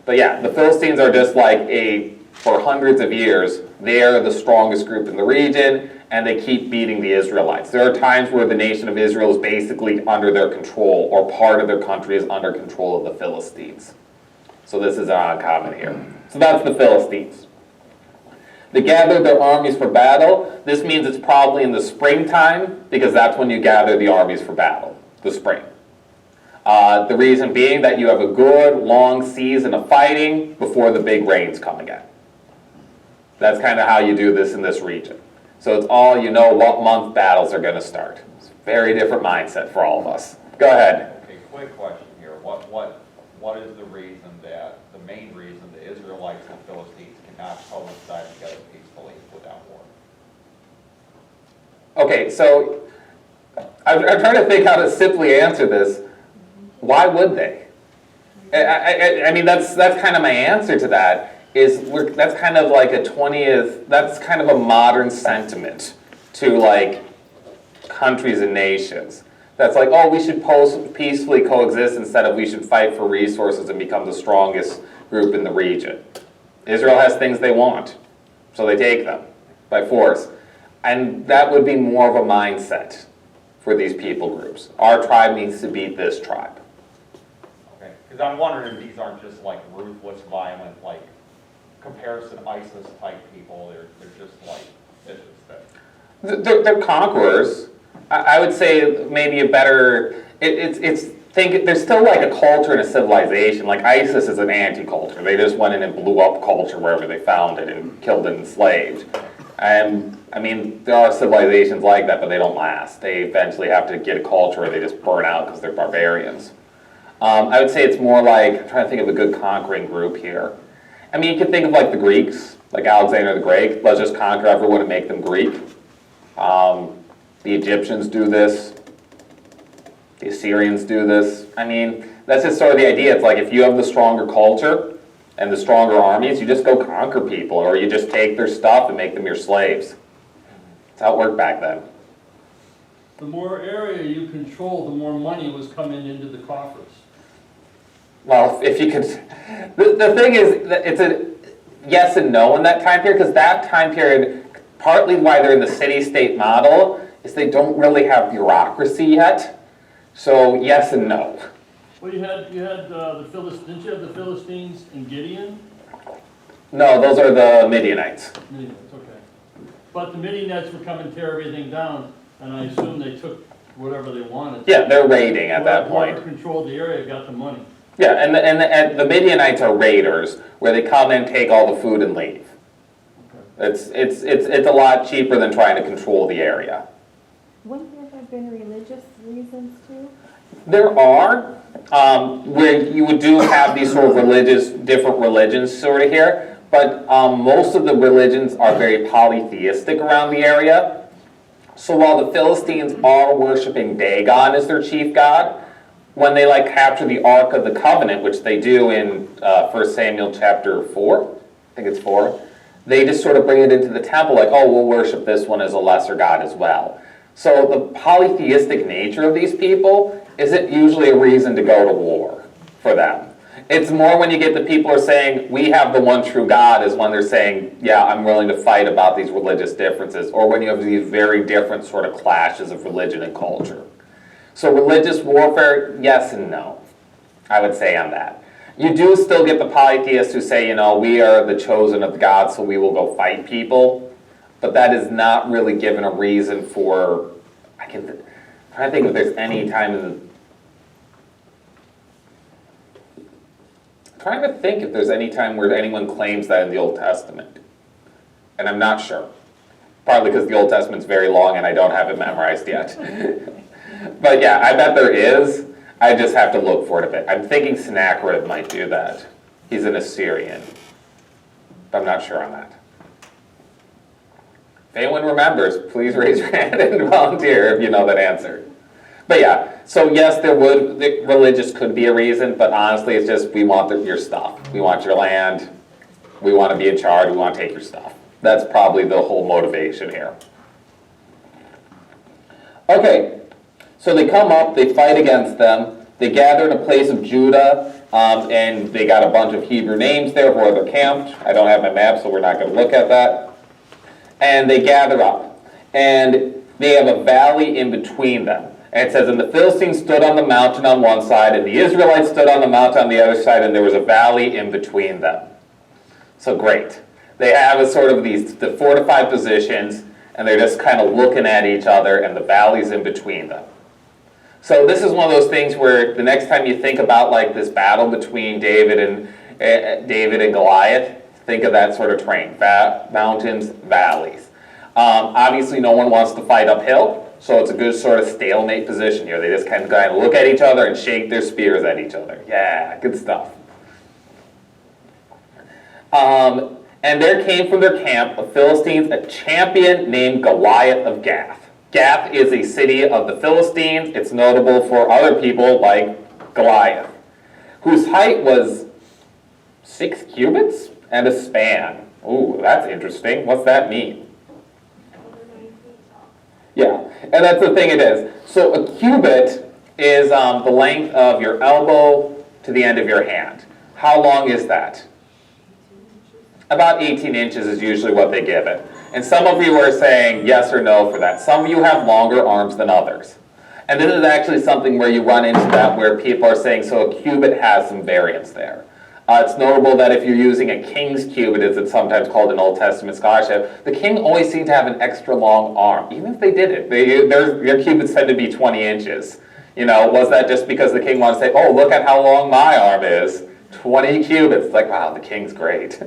But yeah, the Philistines are just for hundreds of years, they are the strongest group in the region, and they keep beating the Israelites. There are times where the nation of Israel is basically under their control, or part of their country is under control of the Philistines. So this is uncommon here. So that's the Philistines. They gathered their armies for battle. This means it's probably in the springtime, because that's when you gather the armies for battle, the spring. The reason being that you have a good, long season of fighting before the big rains come again. That's kind of how you do this in this region. So it's all, what month battles are going to start. It's a very different mindset for all of us. Go ahead. Okay, quick question here. What is the main reason the Israelites and Philistines cannot coincide together peacefully without war? Okay, so I'm trying to think how to simply answer this. Why would they? I mean, that's kind of my answer to that, that's kind of like that's kind of a modern sentiment to like countries and nations. That's like, oh, we should peacefully coexist instead of we should fight for resources and become the strongest group in the region. Israel has things they want, so they take them by force. And that would be more of a mindset for these people groups. Our tribe needs to beat this tribe. Okay, because I'm wondering if these aren't just like ruthless, violent, like comparison ISIS type people. They're just like, it's just that. They're conquerors. I would say maybe a better, there's still like a culture and a civilization. Like ISIS is an anti-culture. They just went in and blew up culture wherever they found it and killed and enslaved. And I mean, there are civilizations like that, but they don't last. They eventually have to get a culture where they just burn out because they're barbarians. I would say it's more like, I'm trying to think of a good conquering group here. I mean, you can think of like the Greeks, like Alexander the Great. Let's just conquer everyone and make them Greek. The Egyptians do this. The Assyrians do this. I mean, that's just sort of the idea. It's like if you have the stronger culture and the stronger armies, you just go conquer people, or you just take their stuff and make them your slaves. That's how it worked back then. The more area you control, the more money was coming into the coffers. Well, if you could, the thing is, that it's a yes and no in that time period, because that time period, partly why they're in the city-state model, is they don't really have bureaucracy yet. So yes and no. Well, you had the Philistines. Didn't you have the Philistines and Gideon? No, those are the Midianites. Midianites, okay. But the Midianites would come and tear everything down, and I assume they took whatever they wanted. Yeah, they're raiding at that point. Whoever controlled the area got the money. Yeah, and the Midianites are raiders, where they come and take all the food and leave. Okay. It's a lot cheaper than trying to control the area. Wouldn't there have been religious reasons too? There are, where you would have these sort of different religions sort of here, but most of the religions are very polytheistic around the area. So while the Philistines are worshiping Dagon as their chief god, when they capture the Ark of the Covenant, which they do in 1 Samuel chapter 4, I think it's 4, they just sort of bring it into the temple like, oh, we'll worship this one as a lesser god as well. So the polytheistic nature of these people isn't usually a reason to go to war for them. It's more when you get the people who are saying, we have the one true God, is when they're saying, yeah, I'm willing to fight about these religious differences, or when you have these very different sort of clashes of religion and culture. So religious warfare, yes and no, I would say on that. You do still get the polytheists who say, we are the chosen of God, so we will go fight people. But that is not really given a reason for, I'm trying to think if there's any time where anyone claims that in the Old Testament. And I'm not sure. Partly because the Old Testament's very long and I don't have it memorized yet. But yeah, I bet there is. I just have to look for it a bit. I'm thinking Sennacherib might do that. He's an Assyrian. But I'm not sure on that. If anyone remembers, please raise your hand and volunteer if you know that answer. But yeah, so yes, religious could be a reason, but honestly, it's just we want your stuff. We want your land. We want to be in charge. We want to take your stuff. That's probably the whole motivation here. Okay, so they come up, they fight against them. They gather in a place of Judah, and they got a bunch of Hebrew names there where they're camped. I don't have my map, so we're not going to look at that. And they gather up, and they have a valley in between them. And it says, and the Philistines stood on the mountain on one side, and the Israelites stood on the mountain on the other side, and there was a valley in between them. So great. They have a sort of the fortified positions, and they're just kind of looking at each other, and the valley's in between them. So this is one of those things where the next time you think about this battle between David and Goliath, think of that sort of terrain, mountains, valleys. Obviously, no one wants to fight uphill, so it's a good sort of stalemate position here. They just kind of look at each other and shake their spears at each other. Yeah, good stuff. And there came from their camp of Philistines a champion named Goliath of Gath. Gath is a city of the Philistines. It's notable for other people like Goliath. whose height was 6 cubits and a span. Ooh, that's interesting. What's that mean? Yeah, and that's the thing it is. So a cubit is the length of your elbow to the end of your hand. How long is that? About 18 inches is usually what they give it. And some of you are saying yes or no for that. Some of you have longer arms than others. And this is actually something where you run into that where people are saying, so a cubit has some variance there. It's notable that if you're using a king's cubit, as it's sometimes called in Old Testament scholarship, the king always seemed to have an extra long arm. Even if they didn't, their cubits tend to be 20 inches. You know, was that just because the king wanted to say, oh, look at how long my arm is? 20 cubits. It's like, wow, the king's great.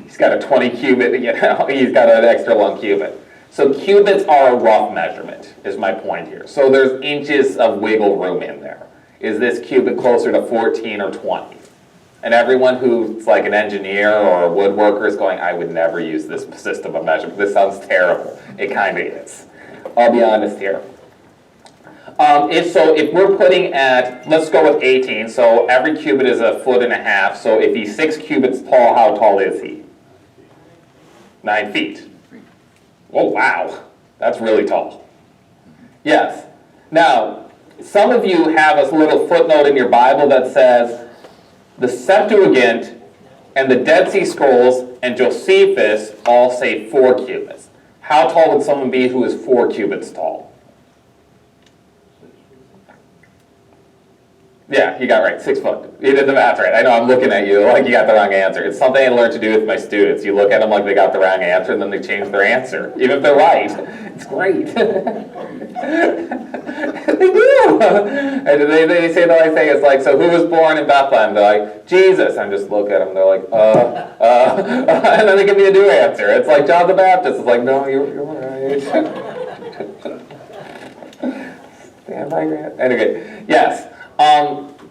He's got a 20 cubit, you know, he's got an extra long cubit. So cubits are a rough measurement, is my point here. So there's inches of wiggle room in there. Is this cubit closer to 14 or 20? And everyone who's like an engineer or a woodworker is going, I would never use this system of measurement. This sounds terrible. It kind of is. I'll be honest here. If we're putting at, let's go with 18, so every cubit is 1.5 feet, so if he's 6 cubits tall, how tall is he? 9 feet. Oh, wow, that's really tall. Yes. Now, some of you have a little footnote in your Bible that says, the Septuagint and the Dead Sea Scrolls and Josephus all say 4 cubits. How tall would someone be who is 4 cubits tall? Yeah, you got it right, 6 foot. You did the math right. I know I'm looking at you like you got the wrong answer. It's something I learned to do with my students. You look at them like they got the wrong answer, and then they change their answer, even if they're right. It's great. They do. And they say the right thing. It's like, so who was born in Bethlehem? They're like, Jesus. I just look at them. They're like, and then they give me a new answer. It's like John the Baptist. It's like, no, you're right. Stand by Grant. Anyway, yes.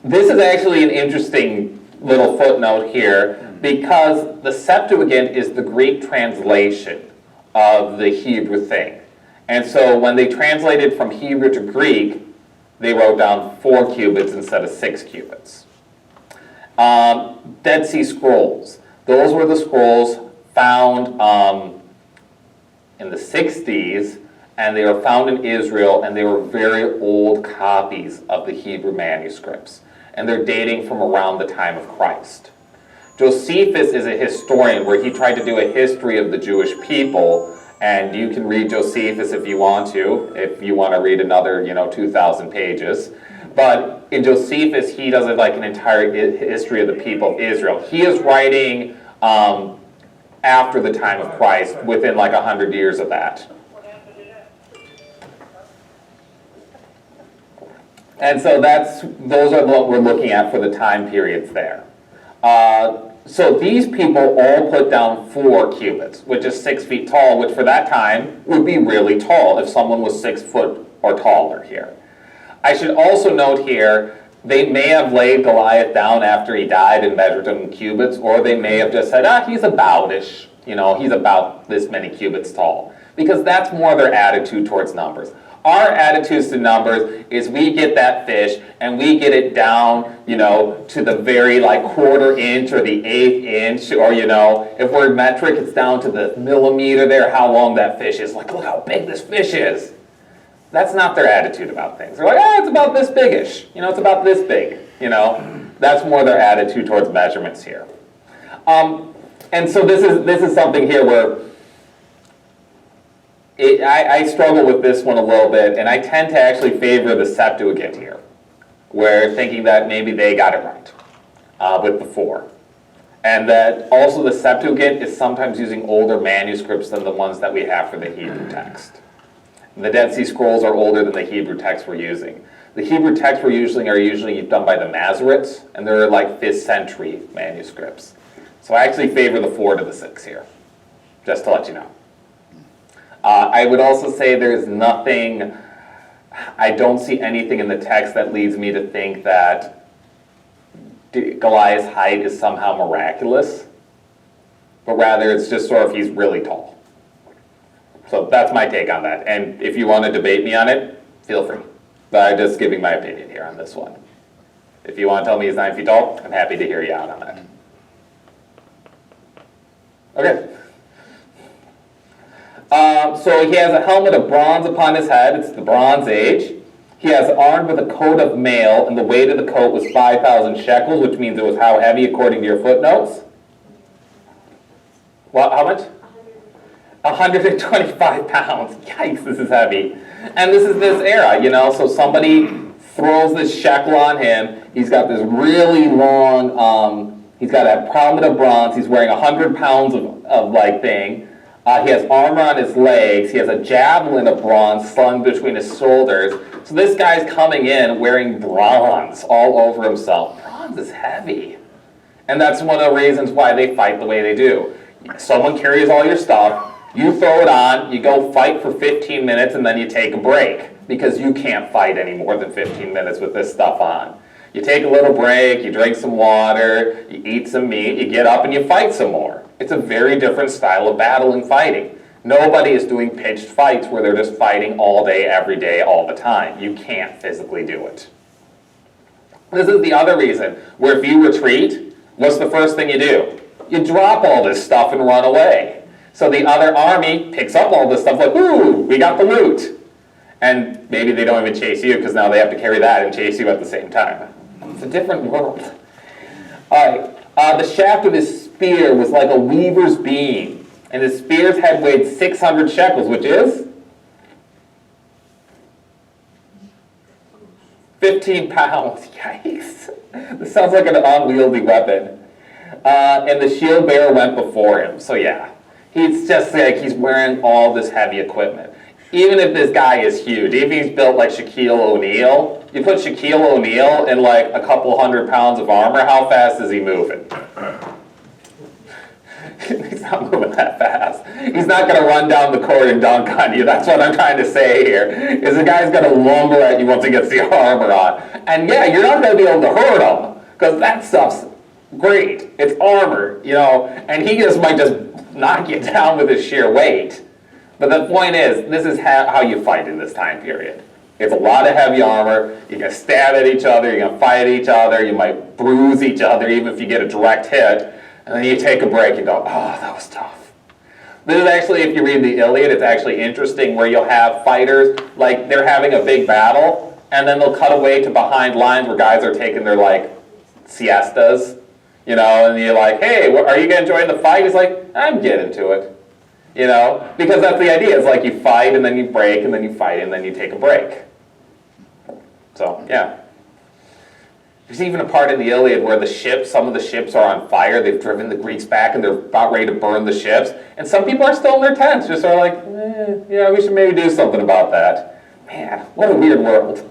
This is actually an interesting little footnote here because the Septuagint is the Greek translation of the Hebrew thing. And so when they translated from Hebrew to Greek, they wrote down 4 cubits instead of 6 cubits. Dead Sea Scrolls. Those were the scrolls found in the 60s, and they were found in Israel, and they were very old copies of the Hebrew manuscripts. And they're dating from around the time of Christ. Josephus is a historian where he tried to do a history of the Jewish people, and you can read Josephus if you want to read another 2,000 pages. But in Josephus, he does like an entire history of the people of Israel. He is writing after the time of Christ, within like 100 years of that. And so those are what we're looking at for the time periods there. So these people all put down 4 cubits, which is 6 feet tall, which for that time would be really tall if someone was 6 foot or taller here. I should also note here, they may have laid Goliath down after he died and measured him in cubits, or they may have just said, he's about-ish, he's about this many cubits tall. Because that's more their attitude towards numbers. Our attitudes to numbers is we get that fish and we get it down, to the very quarter inch or the 1/8 inch, or if we're metric, it's down to the millimeter there, how long that fish is. Like, look how big this fish is. That's not their attitude about things. They're like, it's about this big-ish. It's about this big. That's more their attitude towards measurements here. And so this is something here where I struggle with this one a little bit, and I tend to actually favor the Septuagint here, where thinking that maybe they got it right with the 4. And that also the Septuagint is sometimes using older manuscripts than the ones that we have for the Hebrew text. The Dead Sea Scrolls are older than the Hebrew text we're using. The Hebrew texts we're using are usually done by the Masoretes, and they're like 5th century manuscripts. So I actually favor the 4 to the 6 here, just to let you know. I would also say there's nothing, I don't see anything in the text that leads me to think that Goliath's height is somehow miraculous, but rather it's just sort of he's really tall. So that's my take on that. And if you want to debate me on it, feel free. But I'm just giving my opinion here on this one. If you want to tell me he's 9 feet tall, I'm happy to hear you out on that. Okay. So he has a helmet of bronze upon his head. It's the Bronze Age. He has armed with a coat of mail, and the weight of the coat was 5,000 shekels, which means it was how heavy according to your footnotes? Well, how much? 125 pounds. Yikes, this is heavy. And this is this era, so somebody throws this shekel on him. He's got this really long, he's got a helmet of bronze. He's wearing 100 pounds of thing. He has armor on his legs. He has a javelin of bronze slung between his shoulders. So this guy's coming in wearing bronze all over himself. Bronze is heavy. And that's one of the reasons why they fight the way they do. Someone carries all your stuff, you throw it on, you go fight for 15 minutes, and then you take a break. Because you can't fight any more than 15 minutes with this stuff on. You take a little break, you drink some water, you eat some meat, you get up and you fight some more. It's a very different style of battle and fighting. Nobody is doing pitched fights where they're just fighting all day, every day, all the time. You can't physically do it. This is the other reason, where if you retreat, what's the first thing you do? You drop all this stuff and run away. So the other army picks up all this stuff like, ooh, we got the loot. And maybe they don't even chase you because now they have to carry that and chase you at the same time. It's a different world. All right. The shaft of his spear was like a weaver's beam, and his spear's head weighed 600 shekels, which is 15 pounds. Yikes. This sounds like an unwieldy weapon. And the shield bearer went before him. So yeah, he's just like he's wearing all this heavy equipment. Even if this guy is huge, even if he's built like Shaquille O'Neal, you put Shaquille O'Neal in like a couple 100 pounds of armor, how fast is he moving? He's not moving that fast. He's not going to run down the court and dunk on you. That's what I'm trying to say here, is the guy's going to lumber at you once he gets the armor on. And yeah, you're not going to be able to hurt him, because that stuff's great. It's armor, and he might just knock you down with his sheer weight. But the point is, this is how you fight in this time period. It's a lot of heavy armor. You're going to stab at each other. You're going to fight each other. You might bruise each other even if you get a direct hit. And then you take a break and go, oh, that was tough. This is actually, if you read the Iliad, it's actually interesting where you'll have fighters, like they're having a big battle, and then they'll cut away to behind lines where guys are taking their siestas, and you're like, hey, are you going to join the fight? He's like, I'm getting to it. Because that's the idea. It's like you fight and then you break and then you fight and then you take a break. So, yeah. There's even a part in the Iliad where some of the ships are on fire. They've driven the Greeks back and they're about ready to burn the ships. And some people are still in their tents, just sort of like, yeah, we should maybe do something about that. Man, what a weird world.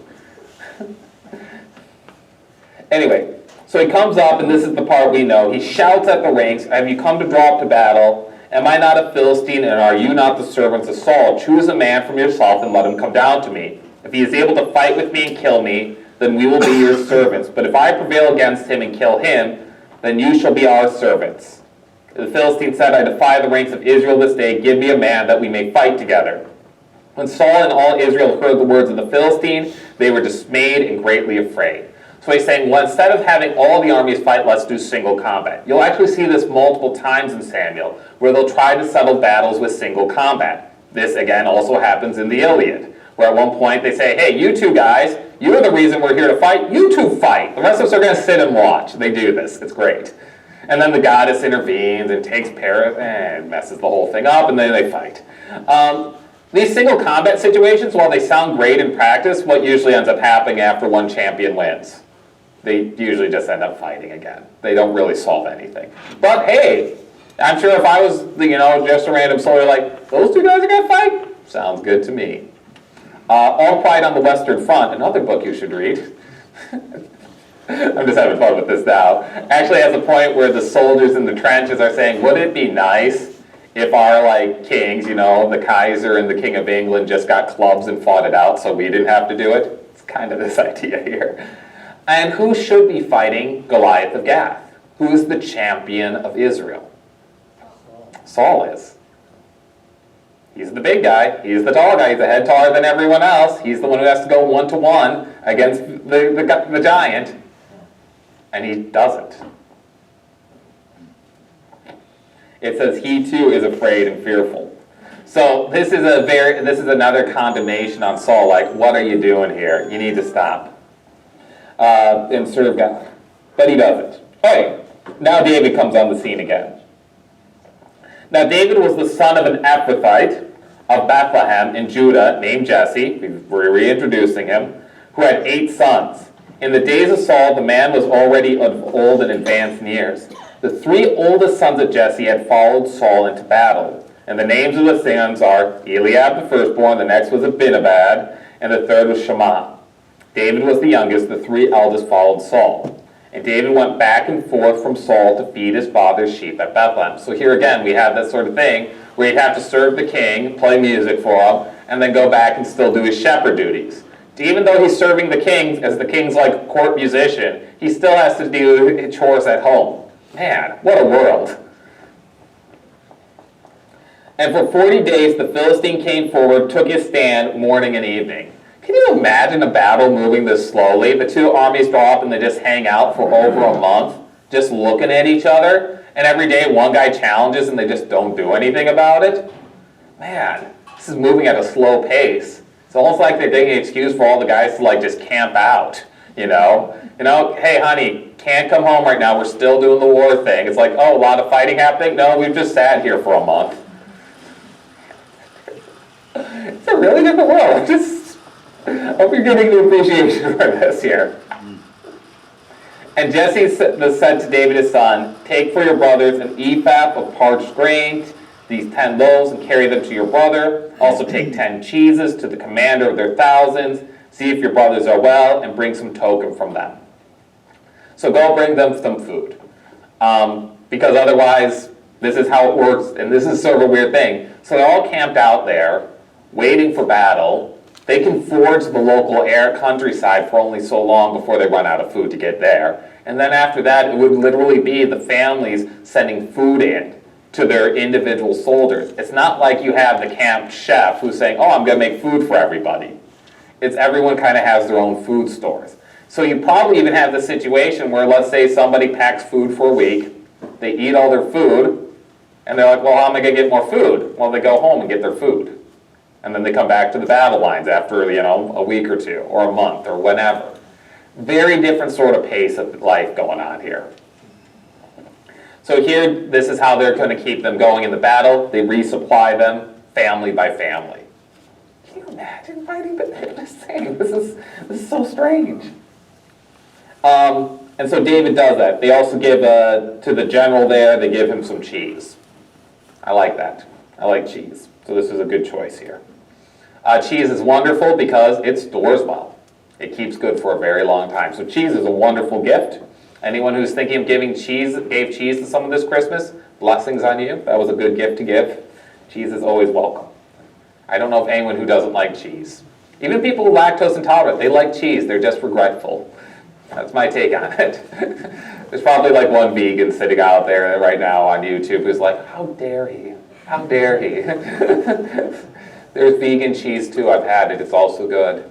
Anyway, so he comes up, and this is the part we know. He shouts at the ranks, have you come to draw up to battle? Am I not a Philistine, and are you not the servants of Saul? Choose a man from yourself and let him come down to me. If he is able to fight with me and kill me, then we will be your servants. But if I prevail against him and kill him, then you shall be our servants. The Philistine said, I defy the ranks of Israel this day. Give me a man that we may fight together. When Saul and all Israel heard the words of the Philistine, they were dismayed and greatly afraid. So he's saying, well, instead of having all the armies fight, let's do single combat. You'll actually see this multiple times in Samuel, where they'll try to settle battles with single combat. This, again, also happens in the Iliad, where at one point they say, hey, you two guys, you're the reason we're here to fight. You two fight. The rest of us are going to sit and watch. They do this. It's great. And then the goddess intervenes and takes Paris and messes the whole thing up, and then they fight. These single combat situations, while they sound great in practice, what usually ends up happening after one champion wins? They usually just end up fighting again. They don't really solve anything. But hey, I'm sure if I was, just a random soldier, like, those two guys are going to fight? Sounds good to me. All Quiet on the Western Front, another book you should read. I'm just having fun with this now. Actually has a point where the soldiers in the trenches are saying, wouldn't it be nice if our kings, the Kaiser and the King of England just got clubs and fought it out so we didn't have to do it? It's kind of this idea here. And who should be fighting Goliath of Gath? Who is the champion of Israel? Saul is. He's the big guy. He's the tall guy. He's a head taller than everyone else. He's the one who has to go one-to-one against the giant. And he doesn't. It says he too is afraid and fearful. So this is another condemnation on Saul. Like, what are you doing here? You need to stop and serve God. But he doesn't. Okay, now David comes on the scene again. Now David was the son of an Ephrathite of Bethlehem in Judah named Jesse. We're reintroducing him, who had 8 sons. In the days of Saul, the man was already of old and advanced in years. The 3 oldest sons of Jesse had followed Saul into battle. And the names of the sons are Eliab the firstborn, the next was Abinadab, and the third was Shammah. David was the youngest, the 3 eldest followed Saul. And David went back and forth from Saul to feed his father's sheep at Bethlehem. So here again, we have that sort of thing where he'd have to serve the king, play music for him, and then go back and still do his shepherd duties. Even though he's serving the king as the king's like court musician, he still has to do chores at home. Man, what a world. And for 40 days the Philistine came forward, took his stand morning and evening. Can you imagine a battle moving this slowly? The 2 armies draw up and they just hang out for over a month, just looking at each other. And every day one guy challenges and they just don't do anything about it. Man, this is moving at a slow pace. It's almost like they're taking an excuse for all the guys to like just camp out, you know? Hey honey, can't come home right now, we're still doing the war thing. It's like, oh, a lot of fighting happening? No, we've just sat here for a month. It's a really different world. I hope you're getting the appreciation for this here. And Jesse said to David his son, take for your brothers an ephah of parched grain, these 10 loaves, and carry them to your brother. Also take 10 cheeses to the commander of their thousands. See if your brothers are well, and bring some token from them. So go bring them some food. Because otherwise, this is how it works, and this is sort of a weird thing. So they're all camped out there, waiting for battle. They can forage the local countryside for only so long before they run out of food to get there. And then after that, it would literally be the families sending food in to their individual soldiers. It's not like you have the camp chef who's saying, oh, I'm going to make food for everybody. It's everyone kind of has their own food stores. So you probably even have the situation where, let's say somebody packs food for a week, they eat all their food, and they're like, well, how am I going to get more food? Well, they go home and get their food. And then they come back to the battle lines after, a week or 2, or a month, or whenever. Very different sort of pace of life going on here. So here, this is how they're going to keep them going in the battle. They resupply them family by family. Can you imagine fighting this thing? This is so strange. And so David does that. They also give to the general there, they give him some cheese. I like that. I like cheese. So this is a good choice here. Cheese is wonderful because it stores well. It keeps good for a very long time. So cheese is a wonderful gift. Anyone who's thinking of gave cheese to someone this Christmas, blessings on you. That was a good gift to give. Cheese is always welcome. I don't know of anyone who doesn't like cheese. Even people who are lactose intolerant, they like cheese. They're just regretful. That's my take on it. There's probably like one vegan sitting out there right now on YouTube who's like, how dare he? How dare he? There's vegan cheese too. I've had it. It's also good.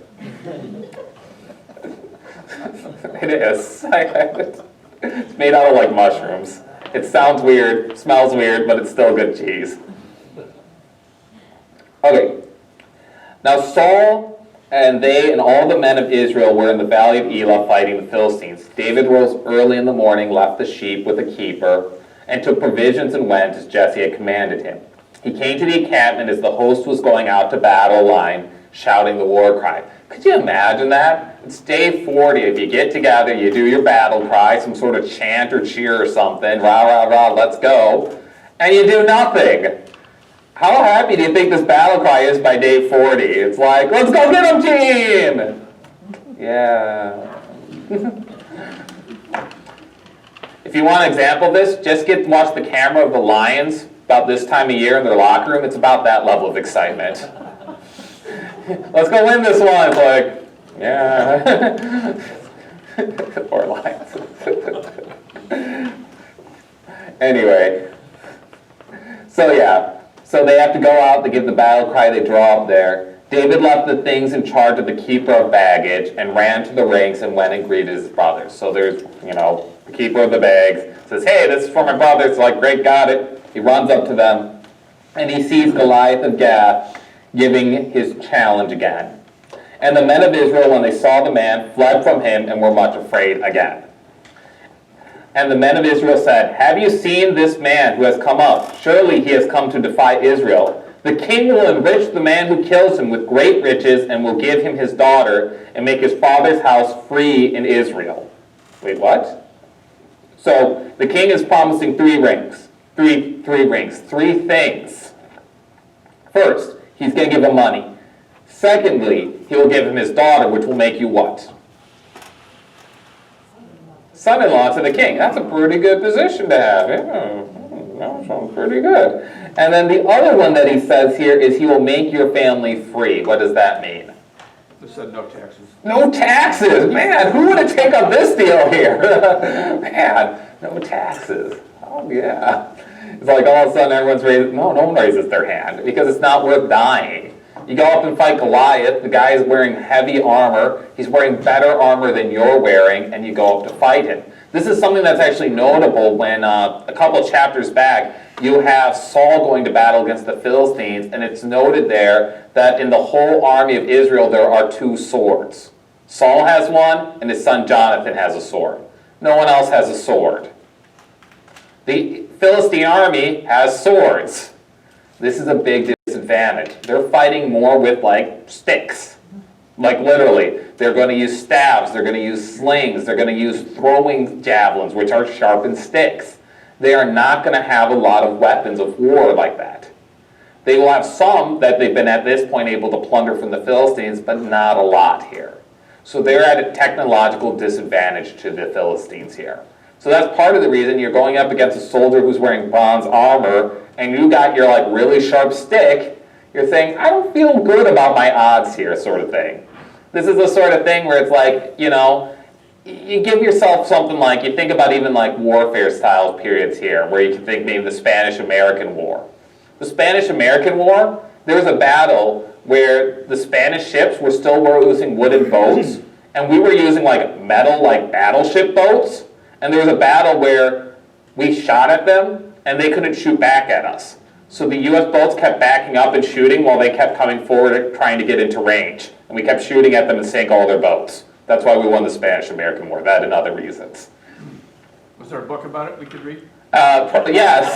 It is. I had it. It's made out of like mushrooms. It sounds weird, smells weird, but it's still good cheese. Okay. Now Saul and they and all the men of Israel were in the valley of Elah fighting the Philistines. David rose early in the morning, left the sheep with a keeper, and took provisions and went as Jesse had commanded him. He came to the encampment as the host was going out to battle line, shouting the war cry. Could you imagine that? It's day 40. If you get together, you do your battle cry, some sort of chant or cheer or something, rah, rah, rah, let's go, and you do nothing. How happy do you think this battle cry is by day 40? It's like, let's go get them, team! Yeah. If you want an example of this, just watch the camera of the Lions about this time of year in their locker room. It's about that level of excitement. Let's go win this one. It's like, yeah. Poor Lions. Anyway. So yeah. So they have to go out, they give the battle cry, they draw up there. David left the things in charge of the keeper of baggage and ran to the ranks and went and greeted his brothers. So there's, the keeper of the bags says, hey, this is for my brothers. It's like, great, got it. He runs up to them and he sees Goliath of Gath giving his challenge again. And the men of Israel, when they saw the man, fled from him and were much afraid again. And the men of Israel said, have you seen this man who has come up? Surely he has come to defy Israel. The king will enrich the man who kills him with great riches and will give him his daughter and make his father's house free in Israel. Wait, what? So the king is promising three rings. Three things. First, he's going to give him money. Secondly, he will give him his daughter, which will make you what? Son-in-law to the king. That's a pretty good position to have. Yeah, that sounds pretty good. And then the other one that he says here is he will make your family free. What does that mean? They said no taxes. No taxes! Man, who would have taken up this deal here? Man, no taxes. Oh, yeah. It's like all of a sudden everyone's raising, no one raises their hand because it's not worth dying. You go up and fight Goliath, the guy is wearing heavy armor, he's wearing better armor than you're wearing, and you go up to fight him. This is something that's actually notable when a couple of chapters back, you have Saul going to battle against the Philistines, and it's noted there that in the whole army of Israel there are two swords. Saul has one, and his son Jonathan has a sword. No one else has a sword. The Philistine army has swords. This is a big disadvantage. They're fighting more with, sticks. Literally. They're going to use staves, they're going to use slings, they're going to use throwing javelins, which are sharpened sticks. They are not going to have a lot of weapons of war like that. They will have some that they've been at this point able to plunder from the Philistines, but not a lot here. So they're at a technological disadvantage to the Philistines here. So that's part of the reason you're going up against a soldier who's wearing bronze armor, and you got your really sharp stick. You're saying, I don't feel good about my odds here, sort of thing. This is the sort of thing where it's you give yourself something you think about even warfare style periods here, where you can think maybe the Spanish-American War. The Spanish-American War, there was a battle where the Spanish ships were still using wooden boats, and we were using metal battleship boats, and there was a battle where we shot at them, and they couldn't shoot back at us. So the U.S. boats kept backing up and shooting while they kept coming forward trying to get into range. And we kept shooting at them and sank all their boats. That's why we won the Spanish-American War, that and other reasons. Was there a book about it we could read? Yes.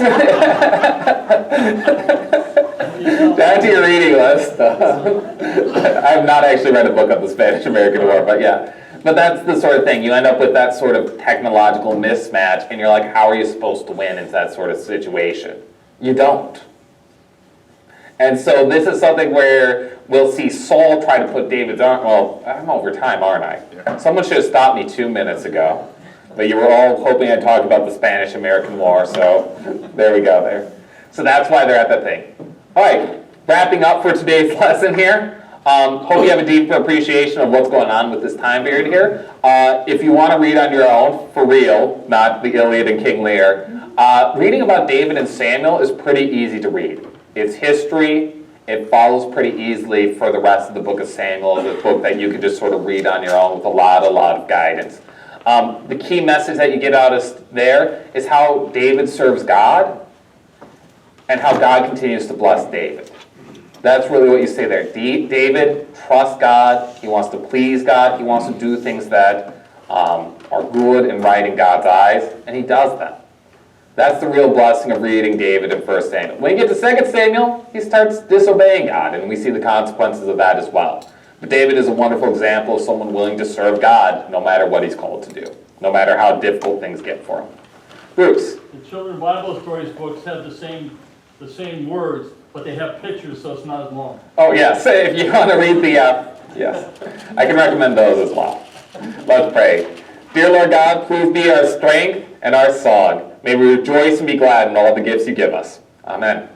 Add to your reading list. I have not actually read a book on the Spanish-American War, but yeah. But that's the sort of thing. You end up with that sort of technological mismatch, and you're like, how are you supposed to win in that sort of situation? You don't. And so this is something where we'll see Saul try to put David's arm. Well, I'm over time, aren't I? Yeah. Someone should have stopped me 2 minutes ago. But you were all hoping I'd talk about the Spanish-American War, so there we go there. So that's why they're at that thing. All right, wrapping up for today's lesson here. Hope you have a deeper appreciation of what's going on with this time period here. If you want to read on your own, for real, not the Iliad and King Lear, reading about David and Samuel is pretty easy to read. It's history. It follows pretty easily for the rest of the book of Samuel. It's a book that you can just sort of read on your own with a lot of guidance. The key message that you get out of there is how David serves God and how God continues to bless David. That's really what you say there. David trusts God. He wants to please God. He wants to do things that are good and right in God's eyes, and he does them. That's the real blessing of reading David in 1 Samuel. When you get to 2 Samuel, he starts disobeying God, and we see the consequences of that as well. But David is a wonderful example of someone willing to serve God no matter what he's called to do, no matter how difficult things get for him. Bruce. The Children's Bible Stories books have the same words, but they have pictures, so it's not as long. Oh, yes. If you want to read the, yes, I can recommend those as well. Let's pray. Dear Lord God, please be our strength and our song. May we rejoice and be glad in all the gifts you give us. Amen.